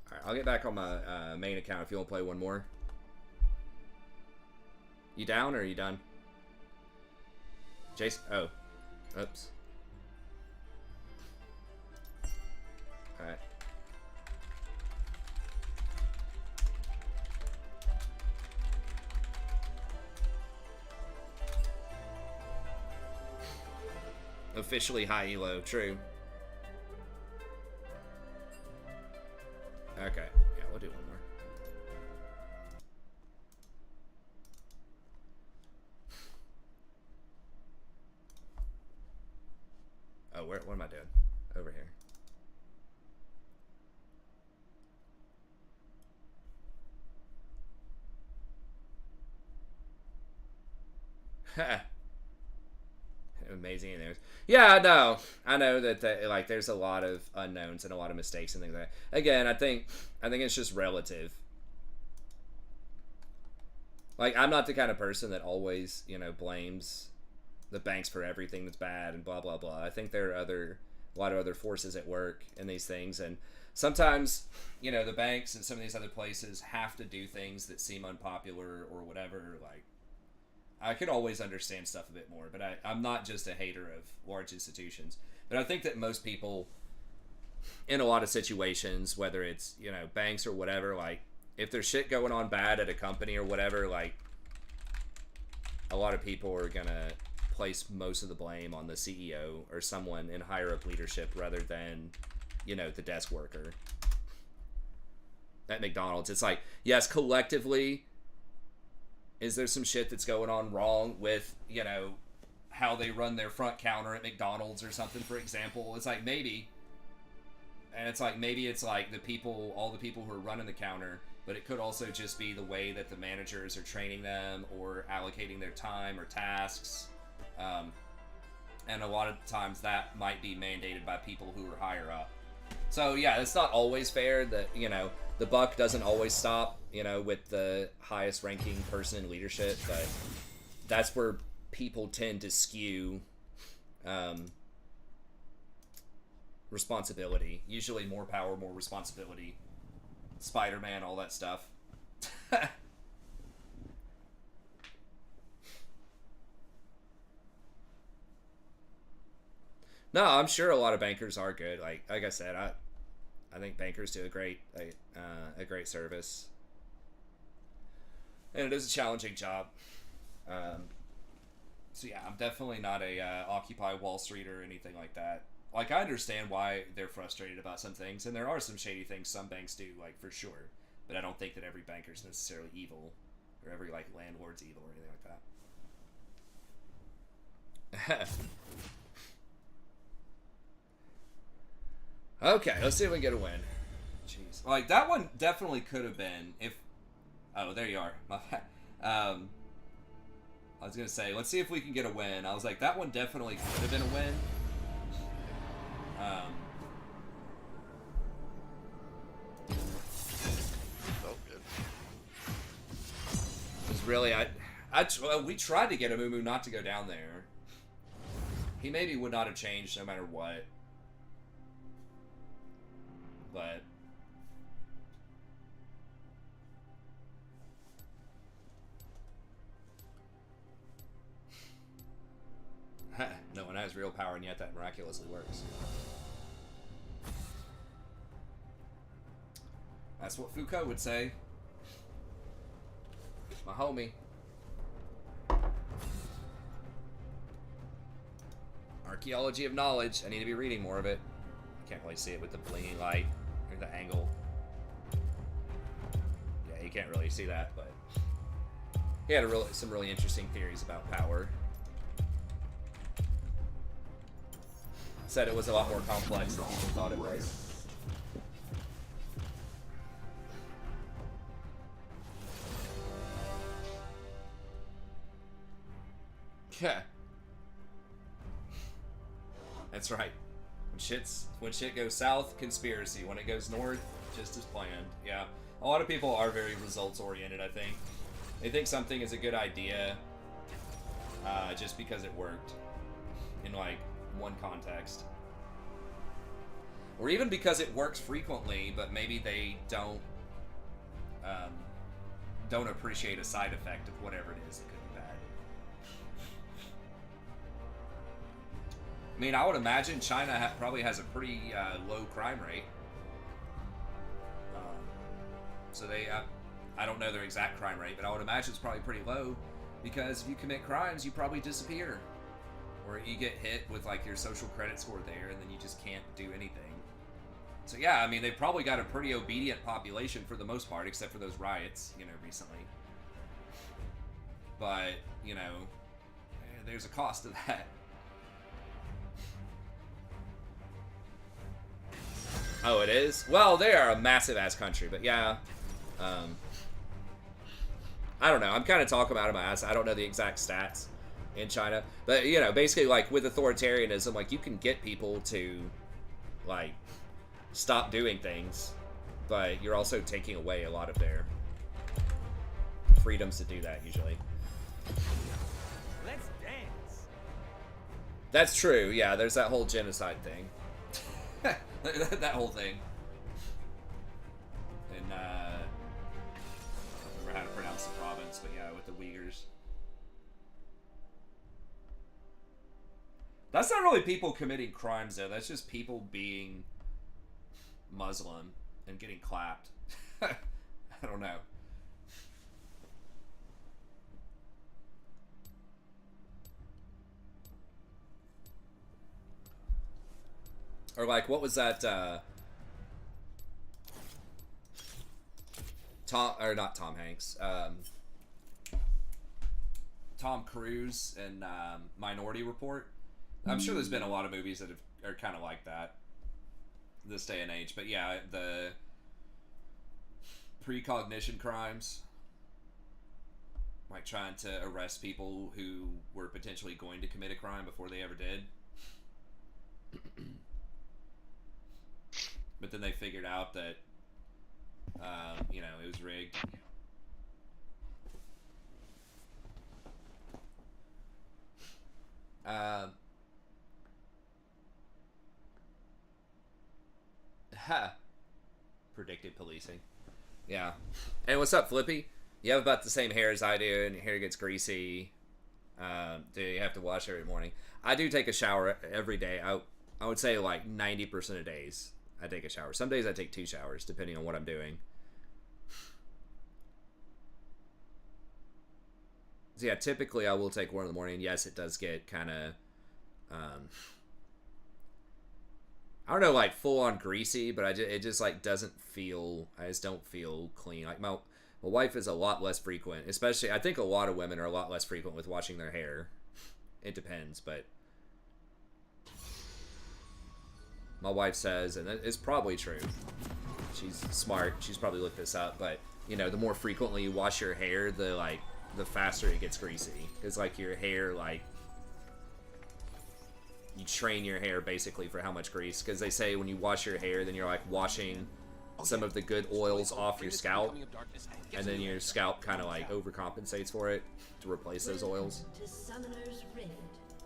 Speaker 1: Alright, I'll get back on my main account if you want to play one more. You down or are you done? Jason? Oh. Oops. Alright. Officially high elo, true. Okay, yeah, we'll do one more. Oh, what am I doing? Over here. Amazing in there. Yeah, no, I know that like there's a lot of unknowns and a lot of mistakes and things like that. Again, I think it's just relative. Like, I'm not the kind of person that always, you know, blames the banks for everything that's bad and blah blah blah. I think there are a lot of other forces at work in these things, and sometimes, you know, the banks and some of these other places have to do things that seem unpopular or whatever. Like, I could always understand stuff a bit more, but I'm not just a hater of large institutions. But I think that most people, in a lot of situations, whether it's, you know, banks or whatever, like, if there's shit going on bad at a company or whatever, like, a lot of people are gonna place most of the blame on the CEO or someone in higher up leadership rather than, you know, the desk worker. At McDonald's, it's like, yes, collectively, is there some shit that's going on wrong with, you know, how they run their front counter at McDonald's or something, for example? It's like, maybe. And it's like, maybe it's like all the people who are running the counter, but it could also just be the way that the managers are training them or allocating their time or tasks. And a lot of times that might be mandated by people who are higher up. So yeah, it's not always fair that, you know, the buck doesn't always stop, you know, with the highest ranking person in leadership, but that's where people tend to skew responsibility. Usually more power, more responsibility. Spider-Man, all that stuff. No, I'm sure a lot of bankers are good. Like I said, I think bankers do a great service, and it is a challenging job. So yeah, I'm definitely not a Occupy Wall Street or anything like that. Like, I understand why they're frustrated about some things, and there are some shady things some banks do, like, for sure. But I don't think that every banker's necessarily evil, or every, like, landlord's evil or anything like that. Okay, let's see if we can get a win. Jeez. Like, that one definitely could have been if... Oh, there you are. My bad. I was going to say, let's see if we can get a win. I was like, that one definitely could have been a win.
Speaker 2: Felt good.
Speaker 1: Because really, we tried to get Amumu not to go down there. He maybe would not have changed no matter what. But No one has real power, and yet that miraculously works. That's what Foucault would say. My homie. Archaeology of knowledge. I need to be reading more of it. I can't really see it with the blinking light or the angle. Yeah, you can't really see that, but he had some really interesting theories about power. Said it was a lot more complex than people thought it was. Yeah. That's right. When shit goes south, conspiracy. When it goes north, just as planned. Yeah. A lot of people are very results oriented, I think. They think something is a good idea just because it worked in like one context. Or even because it works frequently, but maybe they don't appreciate a side effect of whatever it is that could be bad. I mean, I would imagine China probably has a pretty low crime rate. So they, I don't know their exact crime rate, but I would imagine it's probably pretty low because if you commit crimes, you probably disappear. Or you get hit with like your social credit score there and then you just can't do anything. So yeah, I mean, they've probably got a pretty obedient population for the most part, except for those riots, you know, recently. But, you know, there's a cost to that. Oh, it is? Well, they are a massive-ass country, but yeah. I don't know. I'm kind of talking about my ass. I don't know the exact stats in China. But, you know, basically, like, with authoritarianism, like, you can get people to, like, stop doing things, but you're also taking away a lot of their freedoms to do that, usually.
Speaker 3: Let's dance.
Speaker 1: That's true, yeah, there's that whole genocide thing. That whole thing. And, I don't remember how to pronounce the province, but yeah, with the Uyghurs. That's not really people committing crimes, though. That's just people being Muslim and getting clapped. I don't know. Or like, what was that, not Tom Hanks, Tom Cruise in Minority Report. I'm sure there's been a lot of movies that are kind of like that this day and age, but yeah, the precognition crimes, like trying to arrest people who were potentially going to commit a crime before they ever did. But then they figured out that, you know, it was rigged. Predicted policing. Yeah. And what's up, Flippy? You have about the same hair as I do, and your hair gets greasy. Do you have to wash every morning? I do take a shower every day. I would say like 90% of days I take a shower. Some days I take 2 showers, depending on what I'm doing. So yeah, typically I will take one in the morning. Yes, it does get kind of, I don't know, like full on greasy, but it just like doesn't feel, I just don't feel clean. Like my wife is a lot less frequent, especially, I think a lot of women are a lot less frequent with washing their hair. It depends, but my wife says, and it's probably true, she's smart, she's probably looked this up, but you know, the more frequently you wash your hair, the faster it gets greasy. Because like your hair, like, you train your hair basically for how much grease, because they say when you wash your hair, then you're like washing some of the good oils off your scalp, and then your scalp kind of like overcompensates for it to replace those oils.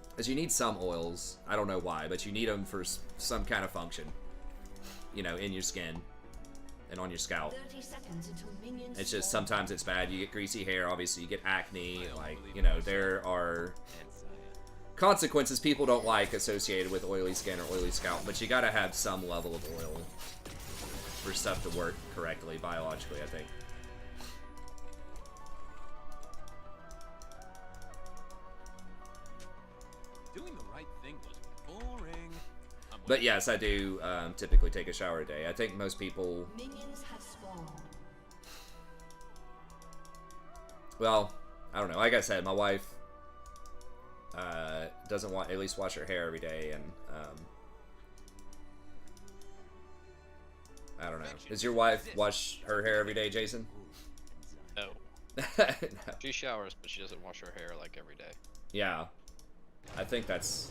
Speaker 1: Because you need some oils, I don't know why, but you need them for some kind of function, you know, in your skin and on your scalp. It's just sometimes it's bad. You get greasy hair, obviously you get acne, like, you know, there are consequences people don't like associated with oily skin or oily scalp, but you gotta have some level of oil for stuff to work correctly biologically, I think.
Speaker 3: Doing the right thing was boring.
Speaker 1: But yes, I do typically take a shower a day. I think most people...
Speaker 4: Minions have spawned.
Speaker 1: Well, I don't know. Like I said, my wife doesn't at least wash her hair every day, and I don't know. Does your wife wash her hair every day, Jason?
Speaker 2: No.
Speaker 1: No.
Speaker 2: She showers, but she doesn't wash her hair like every day.
Speaker 1: Yeah, I think that's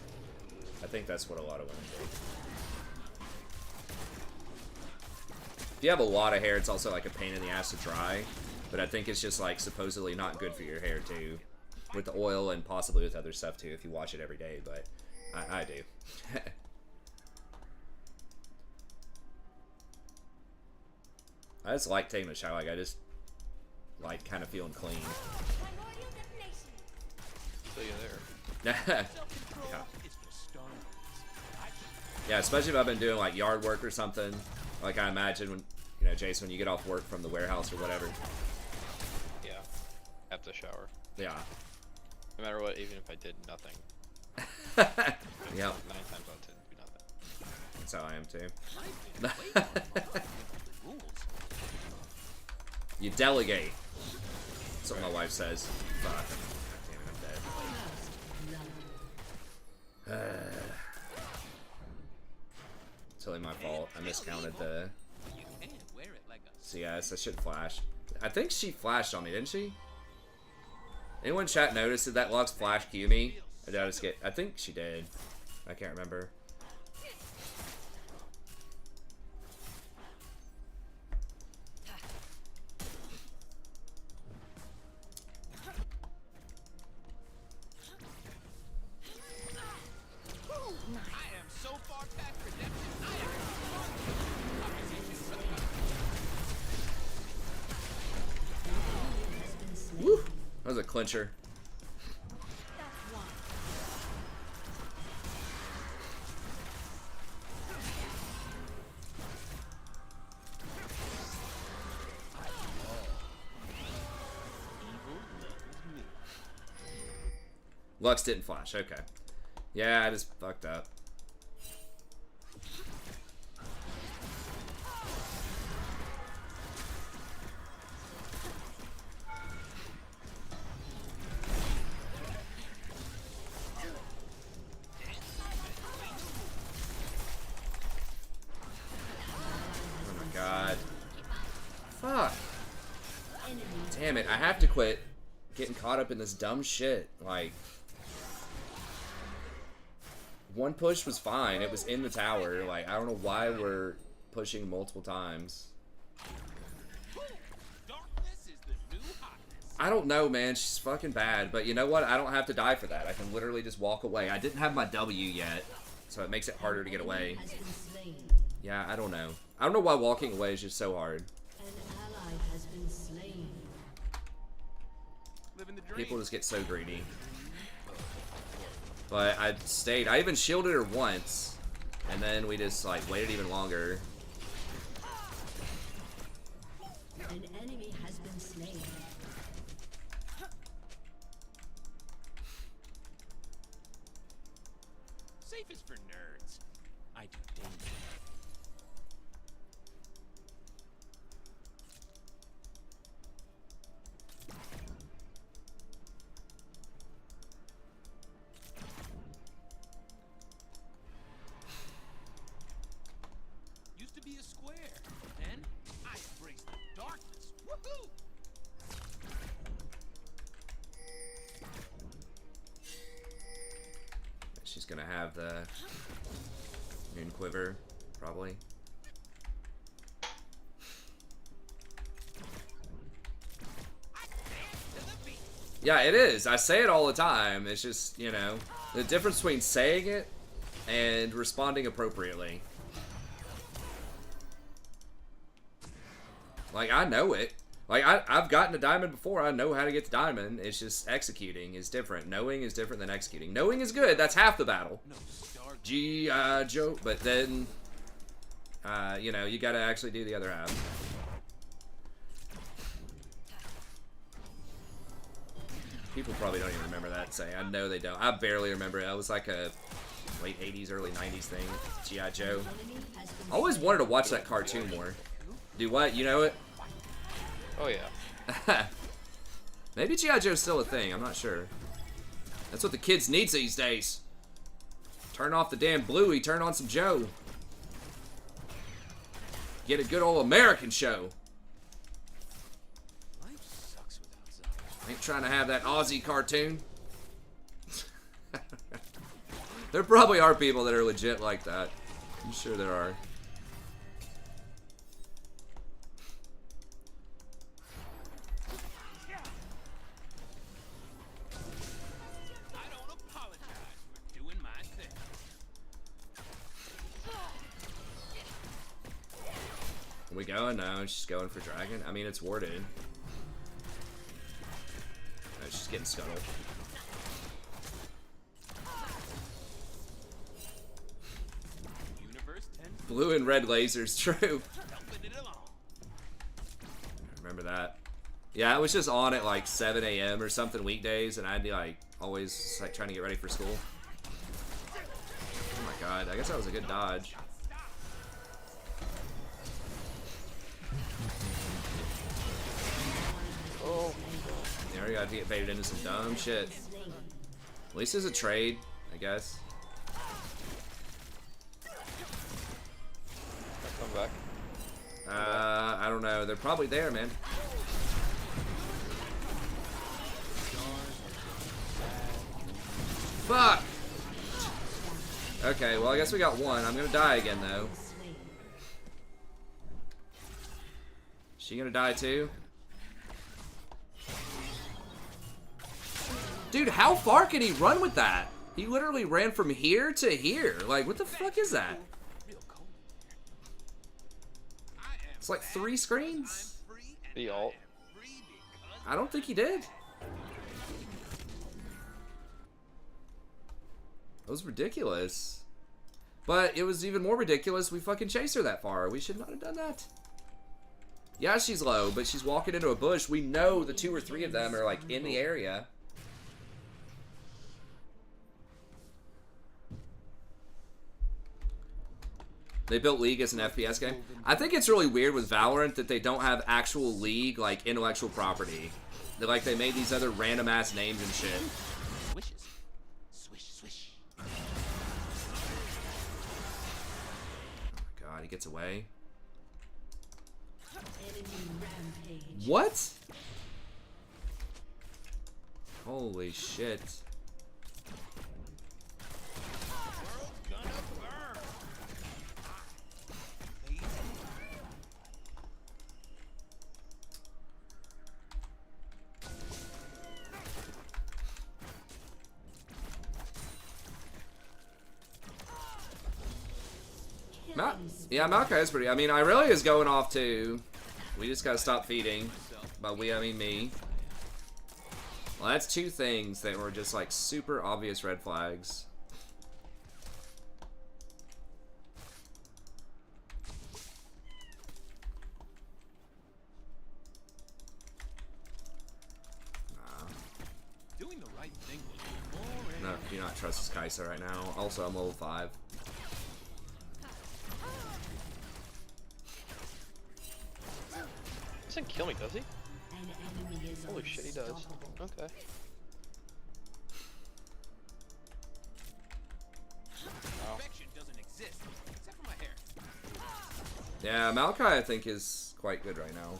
Speaker 1: what a lot of women do. If you have a lot of hair, it's also like a pain in the ass to dry. But I think it's just like supposedly not good for your hair too, with the oil and possibly with other stuff too if you wash it every day. But I do. I just like taking a shower. Like I just like kind of feeling clean.
Speaker 4: Primordial detonation.
Speaker 2: So you there.
Speaker 1: Yeah.
Speaker 3: It's just stone.
Speaker 1: Yeah, especially if I've been doing like yard work or something. Like I imagine when, you know, Jason, when you get off work from the warehouse or whatever.
Speaker 2: Yeah. Have to shower.
Speaker 1: Yeah.
Speaker 2: No matter what, even if I did nothing.
Speaker 1: Yep.
Speaker 2: 9 times out of 10, do nothing.
Speaker 1: That's how I am too. You delegate. That's what my wife says. Fuck. God damn it, I'm dead. Totally my fault. I miscounted the
Speaker 3: You can wear it like a
Speaker 1: CS. I should flash. I think she flashed on me, didn't she? Anyone in chat notice that that Lux flash Q me? Or did I just get... I think she did. I can't remember.
Speaker 3: I am so far past redemption. I am
Speaker 1: Woo! That was a clincher. Lux didn't flash, okay. Yeah, I just fucked up. Oh my god. Fuck. Damn it, I have to quit getting caught up in this dumb shit. Like, one push was fine. It was in the tower. Like, I don't know why we're pushing multiple times.
Speaker 3: darkness is the new hotness.
Speaker 1: I don't know, man. She's fucking bad. But you know what? I don't have to die for that. I can literally just walk away. I didn't have my W yet, so it makes it harder to get away.
Speaker 4: Has been slain.
Speaker 1: Yeah, I don't know. I don't know why walking away is just so hard.
Speaker 4: An ally has been slain.
Speaker 3: Living the dream.
Speaker 1: People just get so greedy. But I stayed. I even shielded her once, and then we just like waited even longer.
Speaker 4: An enemy has been slain.
Speaker 3: Safe is for nerds. I do danger. Used to be a square. Then I embraced the darkness. Woohoo!
Speaker 1: She's gonna have the Moon Quiver, probably. Yeah, it is. I say it all the time. It's just, you know, the difference between saying it and responding appropriately. Like, I know it, Like, I've gotten to diamond before. I know how to get to diamond. It's just executing is different. Knowing is different than executing. Knowing is good. That's half the battle. G.I. Joe. But then, you know, you got to actually do the other half. People probably don't even remember that saying. I know they don't. I barely remember it. It was like a late 80s, early 90s thing. G.I. Joe. I always wanted to watch that cartoon more. Do what? You know it?
Speaker 2: Oh yeah.
Speaker 1: Maybe G.I. Joe's still a thing. I'm not sure. That's what the kids need these days. Turn off the damn Bluey. Turn on some Joe. Get a good old American show. Ain't trying to have that Aussie cartoon. There probably are people that are legit like that. I'm sure there are.
Speaker 3: I don't apologize for doing my thing.
Speaker 1: Are we going? No, she's going for dragon. I mean, it's warded. No, she's getting scuttled. Blue and red lasers, true. Remember that. Yeah, I was just on at like 7 a.m. or something weekdays, and I'd be like always like trying to get ready for school. Oh my god, I guess that was a good dodge.
Speaker 2: Oh.
Speaker 1: Yeah, we gotta get baited into some dumb shit. At least it's a trade, I guess.
Speaker 2: Come back.
Speaker 1: I don't know. They're probably there, man. Fuck! Okay, well, I guess we got one. I'm gonna die again, though. She gonna die, too? Dude, how far can he run with that? He literally ran from here to here. Like, what the fuck is that? It's like 3 screens?
Speaker 2: The ult.
Speaker 1: I don't think he did. That was ridiculous. But it was even more ridiculous we fucking chased her that far. We should not have done that. Yeah, she's low, but she's walking into a bush. We know the 2 or 3 of them are like in the area. They built League as an FPS game. I think it's really weird with Valorant that they don't have actual League, like, intellectual property. They made these other random-ass names and shit.
Speaker 3: Swishes. Swish, swish.
Speaker 1: Oh my god, he gets away. What? Holy shit. Yeah, Maokai is pretty. I mean, Irelia is going off too. We just gotta stop feeding. By we, I mean me. Well, that's 2 things that were just like super obvious red flags.
Speaker 3: Doing the right thing will be more.
Speaker 1: No, do not trust this Kaisa right now. Also, I'm level 5.
Speaker 2: Doesn't kill me, does he? Holy shit, he does. Okay.
Speaker 3: Perfection doesn't exist, except for my hair.
Speaker 1: Yeah, Maokai I think is quite good right now.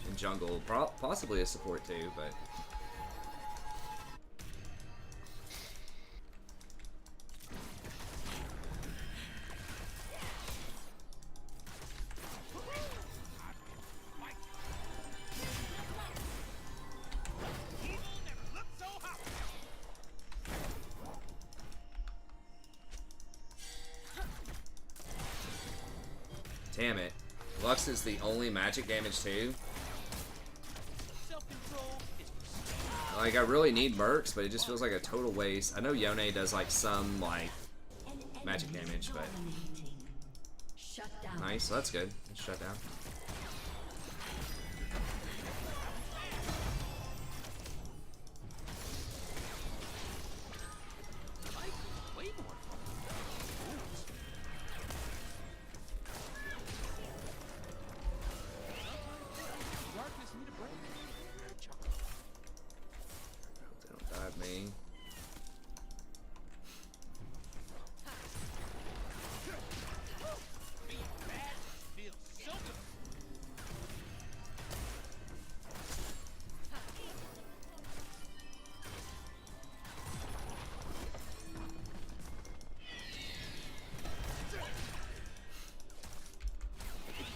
Speaker 1: In jungle, possibly a support too, but. Damn it. Lux is the only magic damage too. Like, I really need Mercs, but it just feels like a total waste. I know Yone does, like, some, like, magic damage, but...
Speaker 4: Shut down.
Speaker 1: Nice, so that's good. Shut down. They don't dive me.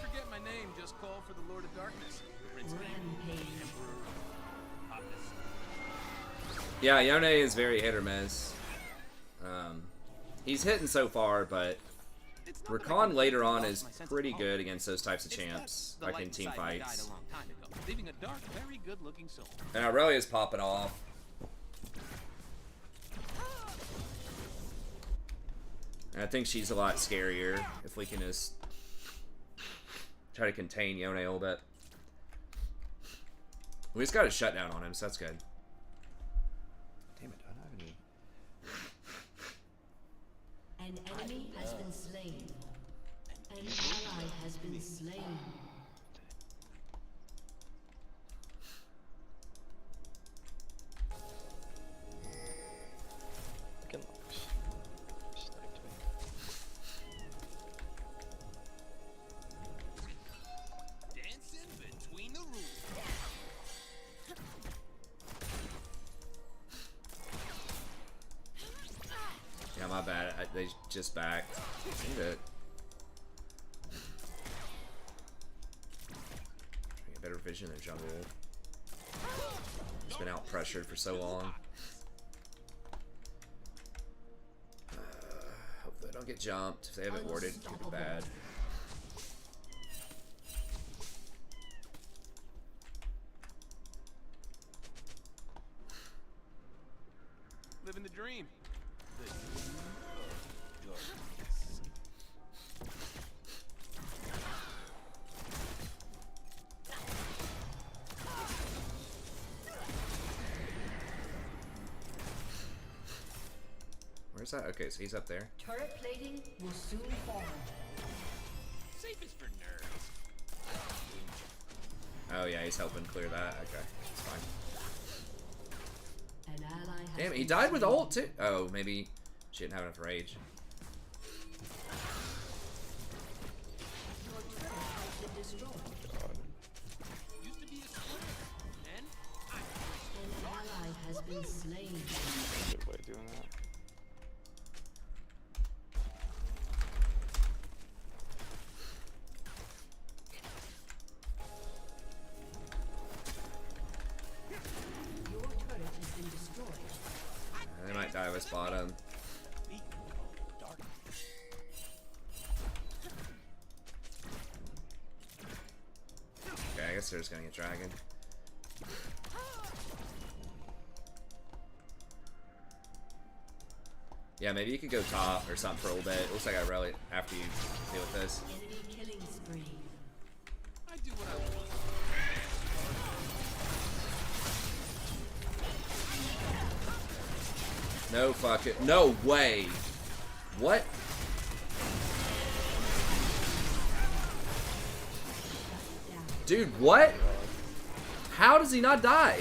Speaker 3: Forget my name, just call for the Lord of Darkness. Prince of Evil, Emperor, Hotness.
Speaker 1: Yeah, Yone is very hit or miss. He's hitting so far, but
Speaker 3: It's not that I
Speaker 1: Rakan
Speaker 3: can
Speaker 1: later
Speaker 3: lost
Speaker 1: on
Speaker 3: my
Speaker 1: is
Speaker 3: sense of
Speaker 1: pretty
Speaker 3: home.
Speaker 1: good against those types of
Speaker 3: It's
Speaker 1: champs,
Speaker 3: that the
Speaker 1: like
Speaker 3: light
Speaker 1: in team
Speaker 3: inside me died
Speaker 1: fights.
Speaker 3: a long time ago, leaving a dark, very good-looking soul.
Speaker 1: And Aurelia's popping off. And I think she's a lot scarier if we can just try to contain Yone a little bit. We just got a shutdown on him, so that's good. Damn it, I don't have any.
Speaker 4: An enemy has been slain. An ally has been slain.
Speaker 2: Fucking looks. Sniped me.
Speaker 3: Dancing between the rules.
Speaker 1: Yeah, my bad. They just backed. Need it. Get better vision in the jungle. He's been out pressured for so long. Hopefully they don't get jumped. If they haven't warded, it could be bad.
Speaker 3: Living the dream. The dream of darkness.
Speaker 1: Where's that? Okay, so he's up there.
Speaker 4: Turret plating will soon fall.
Speaker 3: Safest for nerds.
Speaker 1: Oh yeah, he's helping clear that. Okay, it's fine.
Speaker 4: An ally has
Speaker 1: Damn, he
Speaker 4: been
Speaker 1: died with
Speaker 4: slain.
Speaker 1: ult too. Oh, maybe she didn't have enough rage.
Speaker 4: Your turret has been destroyed.
Speaker 3: Used to be a square. Then I
Speaker 4: An ally has been slain.
Speaker 2: Good way of doing that.
Speaker 4: Your turret has been destroyed.
Speaker 1: They might dive us bottom.
Speaker 3: beat darkness.
Speaker 1: Okay, I guess they're just gonna get dragon. Yeah, maybe you could go top or something for a little bit. It looks like I really after you deal with this.
Speaker 4: Enemy killing spree.
Speaker 3: I do what I want.
Speaker 1: No fucking no way. What? Dude, what? How does he not die?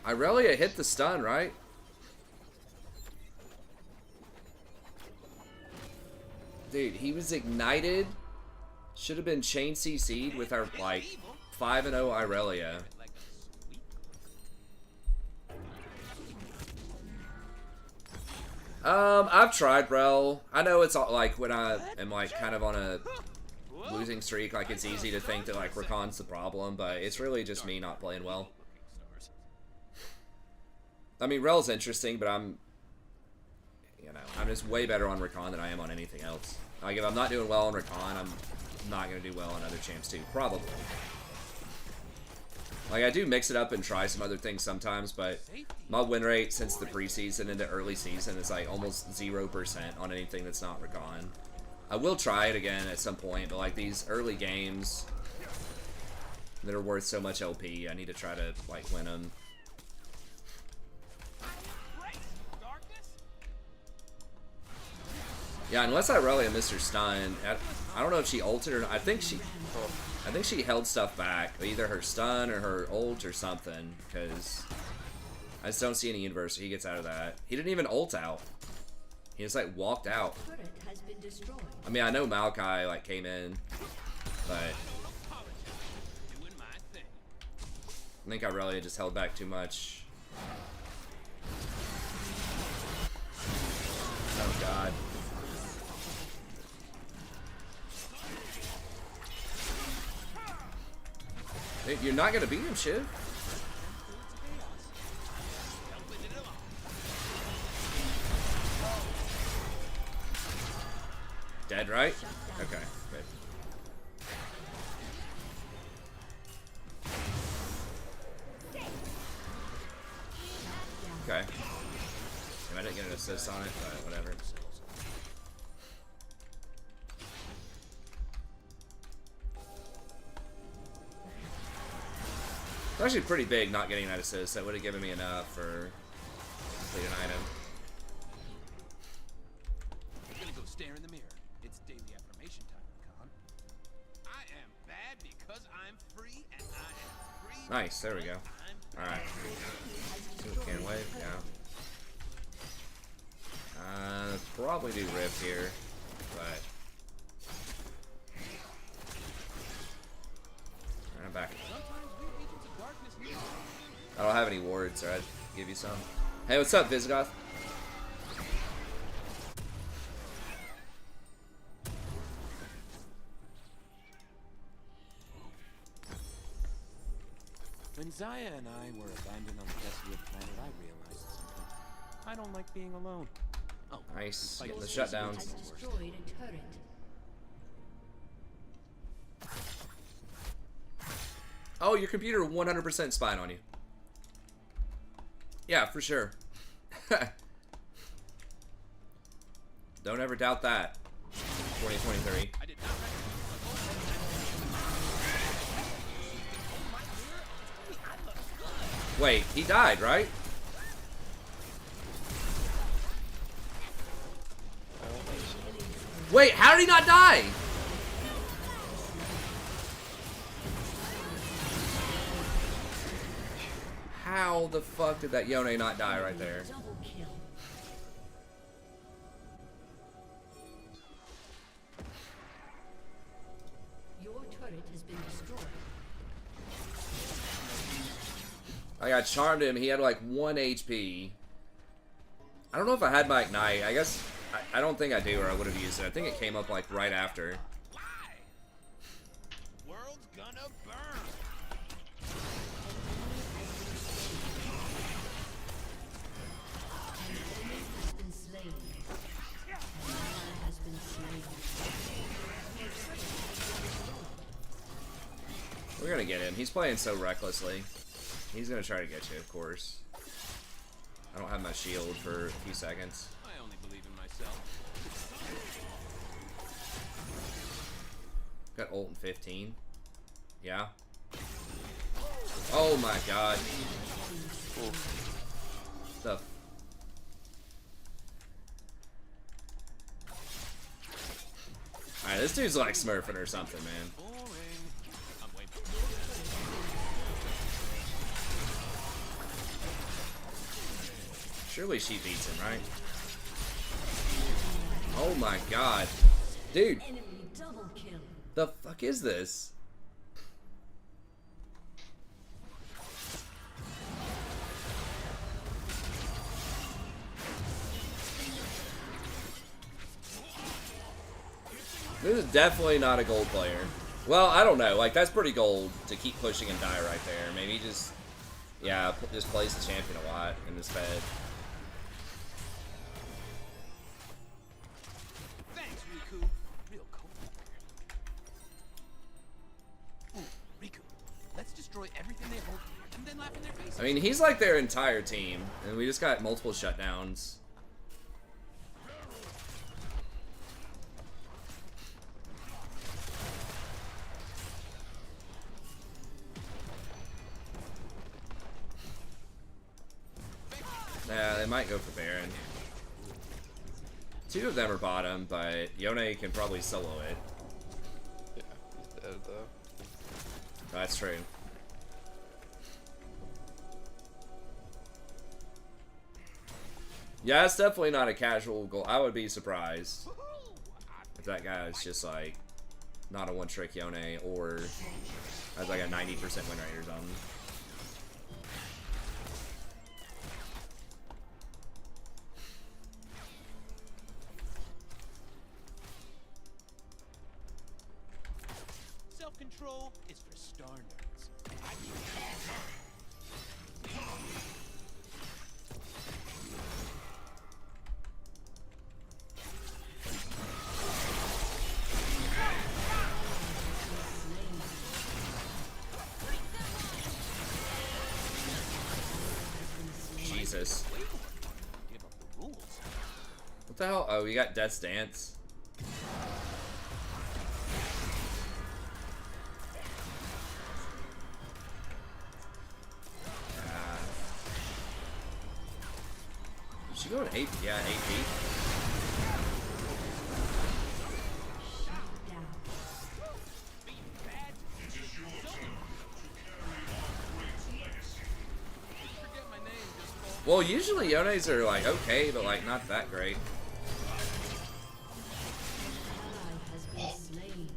Speaker 1: Irelia hit the stun, right? Dude, he was ignited. Should have been chain CC'd with our like 5-0 Irelia.
Speaker 3: Like a sweet.
Speaker 1: I've tried, bro. I know it's all, like when I am like kind of on a losing streak, like it's easy to think that like Rakan's the problem, but it's really just me not playing well. I mean, Rel's interesting, but I'm just way better on Rakan than I am on anything else. Like if I'm not doing well on Rakan, I'm not gonna do well on other champs too, probably. Like, I do mix it up and try some other things sometimes, but my win rate since the preseason into early season is like almost 0% on anything that's not Recon. I will try it again at some point, but like these early games that are worth so much LP, I need to try to like win them. Yeah, unless Irelia missed her stun, I don't know if she ulted or not. I think she held stuff back, either her stun or her ult or something, because I just don't see any universe. He gets out of that. He didn't even ult out. He just like walked out. I mean, I know Maokai like came in, but I think Irelia just held back too much. Oh god. Hey, you're not gonna beat him, Shiv. Dead, right? Okay, good. Okay. I didn't get an assist on it, but whatever. It's actually pretty big not getting that assist. That would have given me enough for complete an item.
Speaker 3: I'm gonna go stare in the mirror. It's daily affirmation time, Khan. I am bad because I'm free, and I am free.
Speaker 1: Nice, there we go. Alright. Can wave, yeah. Probably do Rift here, but I'm back. I don't have any wards, so I'd give you some. Hey, what's up, Visigoth?
Speaker 3: When Zaya and I were abandoned on the desolate planet, I realized something. I don't like being alone. Oh,
Speaker 1: nice. Getting the shutdown.
Speaker 4: Has destroyed a turret.
Speaker 1: Oh, your computer 100% spying on you. Yeah, for sure. Don't ever doubt that. 2023.
Speaker 3: I did not
Speaker 1: Wait, he died, right? Wait, how did he not die? How the fuck did that Yone not die right there?
Speaker 4: Double kill. Your turret has been destroyed.
Speaker 1: I got charmed him. He had like 1 HP. I don't know if I had my Ignite. I guess I don't think I do, or I would have used it. I think it came up like right after.
Speaker 3: Why? World's gonna burn.
Speaker 4: An enemy has been slain. An ally has been slain.
Speaker 1: We're gonna get him. He's playing so recklessly. He's gonna try to get you, of course. I don't have my shield for a few seconds.
Speaker 3: I only believe in myself.
Speaker 1: Got ult in 15. Yeah. Oh my god. The Alright, this dude's like smurfing or something, man.
Speaker 3: Boring. I'm way
Speaker 1: Surely she beats him, right? Oh my god. Dude,
Speaker 4: Enemy double kill.
Speaker 1: the fuck is this? This is definitely not a gold player. Well, I don't know. Like, that's pretty gold to keep pushing and die right there. Maybe just, yeah, just plays the champion a lot in this bed.
Speaker 3: Thanks, Riku. Real cool. destroy everything they hold and then laugh in their faces.
Speaker 1: I mean, he's like their entire team, and we just got multiple shutdowns. Yeah, they might go for Baron. Two of them are bottom, but Yone can probably solo it.
Speaker 2: Yeah, he's dead though.
Speaker 1: That's true. Yeah, it's definitely not a casual goal. I would be surprised if that guy is just like not a one-trick Yone or has like a 90% win rate or something.
Speaker 3: Self-control is for star nerds.
Speaker 1: Jesus.
Speaker 3: Give up the rules.
Speaker 1: What the hell? Oh, we got Death's Dance. Did she go to 8? Yeah, 8
Speaker 3: Forget my name, just call.
Speaker 1: Well, usually Yones are like okay, but like not that great.
Speaker 4: Ally has been slain.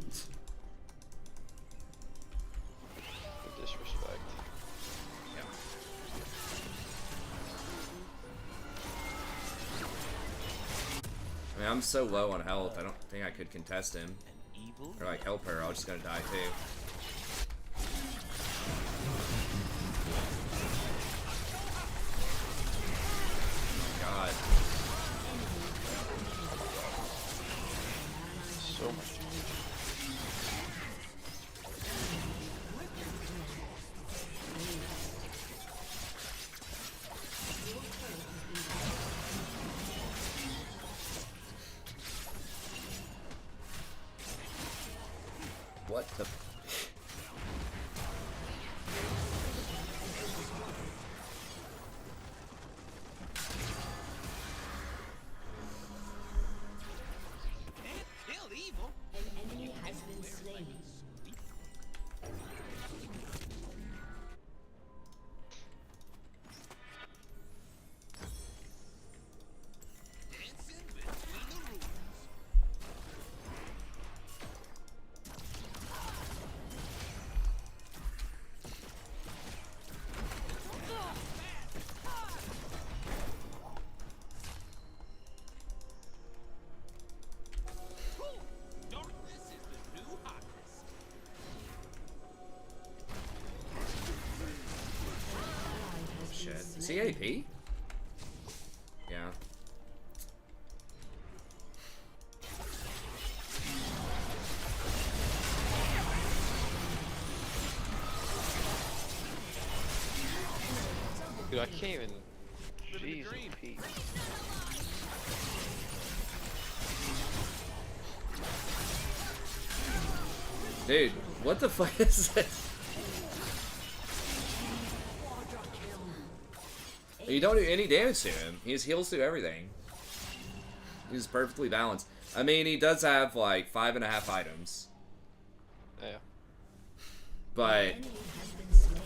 Speaker 2: The disrespect.
Speaker 1: I mean, I'm so low on health, I don't think I could contest him.
Speaker 3: An evil.
Speaker 1: Or like help her, I was just gonna die too. God.
Speaker 2: So much.
Speaker 1: What the?
Speaker 3: Can't kill evil.
Speaker 4: An enemy has been slain.
Speaker 3: Dancing between the rules. Darkness is the new hotness.
Speaker 1: Shit. Is he AP? Yeah.
Speaker 2: Dude, I can't even.
Speaker 3: Living the
Speaker 2: Jeez,
Speaker 3: dream.
Speaker 2: Pete.
Speaker 1: Dude, what the fuck is this? You don't do any damage to him. He just heals through everything. He's perfectly balanced. I mean, he does have like 5.5 items,
Speaker 2: Yeah.
Speaker 1: but
Speaker 4: Enemy has been slain.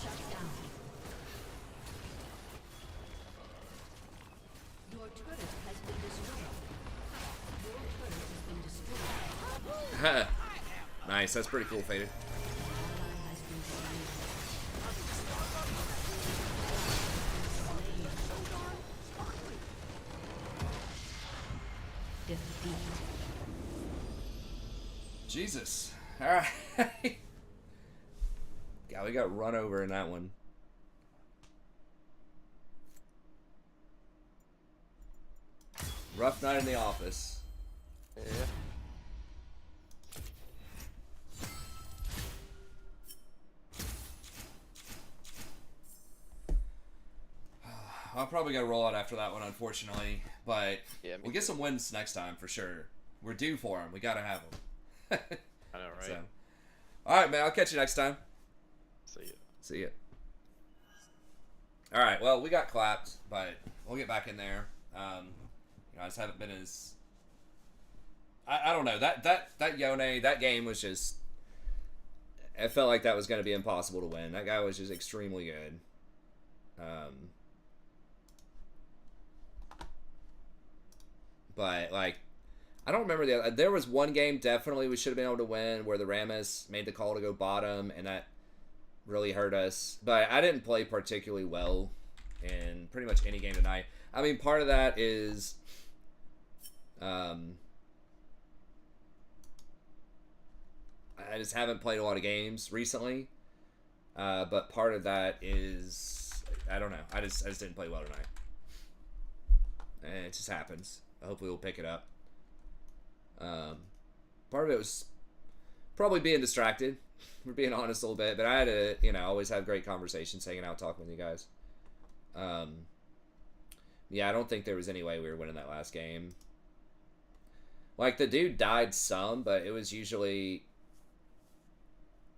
Speaker 4: Shut down. Your turret has been destroyed. Your turret has been destroyed.
Speaker 1: nice. That's pretty cool, Faded.
Speaker 4: Ally has been slain. Defeat.
Speaker 1: Jesus. All right. Yeah, we got run over in that one. Rough night in the office.
Speaker 2: Yeah.
Speaker 1: I'll probably go roll out after that one, unfortunately. But
Speaker 2: Yeah, me
Speaker 1: we'll get
Speaker 2: too.
Speaker 1: some wins next time for sure. We're due for them. We gotta have them.
Speaker 2: I know, right?
Speaker 1: So, all right, man. I'll catch you next time.
Speaker 2: See ya.
Speaker 1: See ya. All right. Well, we got clapped, but we'll get back in there. I just haven't been as. I don't know that Yone, that game was just. I felt like that was going to be impossible to win. That guy was just extremely good. But like, I don't remember there was one game definitely we should have been able to win where the Rammus made the call to go bottom, and that really hurt us. But I didn't play particularly well in pretty much any game tonight. I mean, part of that is, I just haven't played a lot of games recently. But part of that is, I don't know. I just didn't play well tonight. And it just happens. Hopefully we'll pick it up. Part of it was probably being distracted. We're being honest a little bit. But I had to, always have great conversations, hanging out, talking with you guys. Yeah, I don't think there was any way we were winning that last game. Like, the dude died some, but it was usually...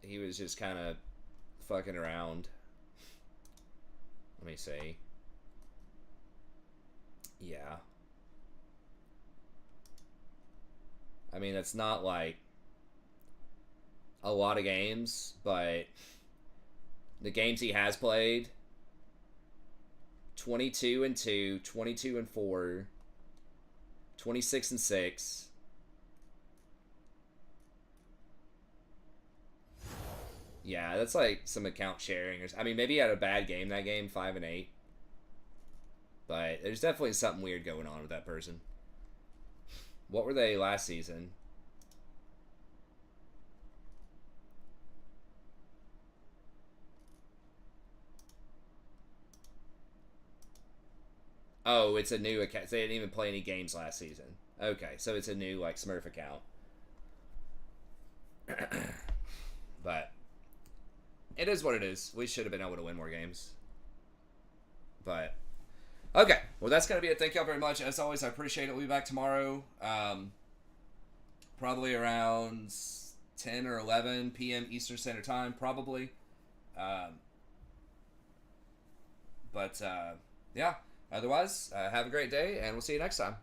Speaker 1: He was just kind of fucking around. Let me see. Yeah. I mean, it's not like a lot of games, but the games he has played, 22-2, 22-4, 26-6. Yeah, that's like some account sharing. I mean, maybe he had a bad game that game, 5-8. But there's definitely something weird going on with that person. What were they last season? Oh, it's a new account. They didn't even play any games last season. Okay, so it's a new, like, Smurf account. But it is what it is. We should have been able to win more games. But okay, well, that's going to be it. Thank y'all very much. As always, I appreciate it. We'll be back tomorrow. Probably around 10 or 11 p.m. Eastern Standard Time, probably. But yeah, otherwise, have a great day, and we'll see you next time.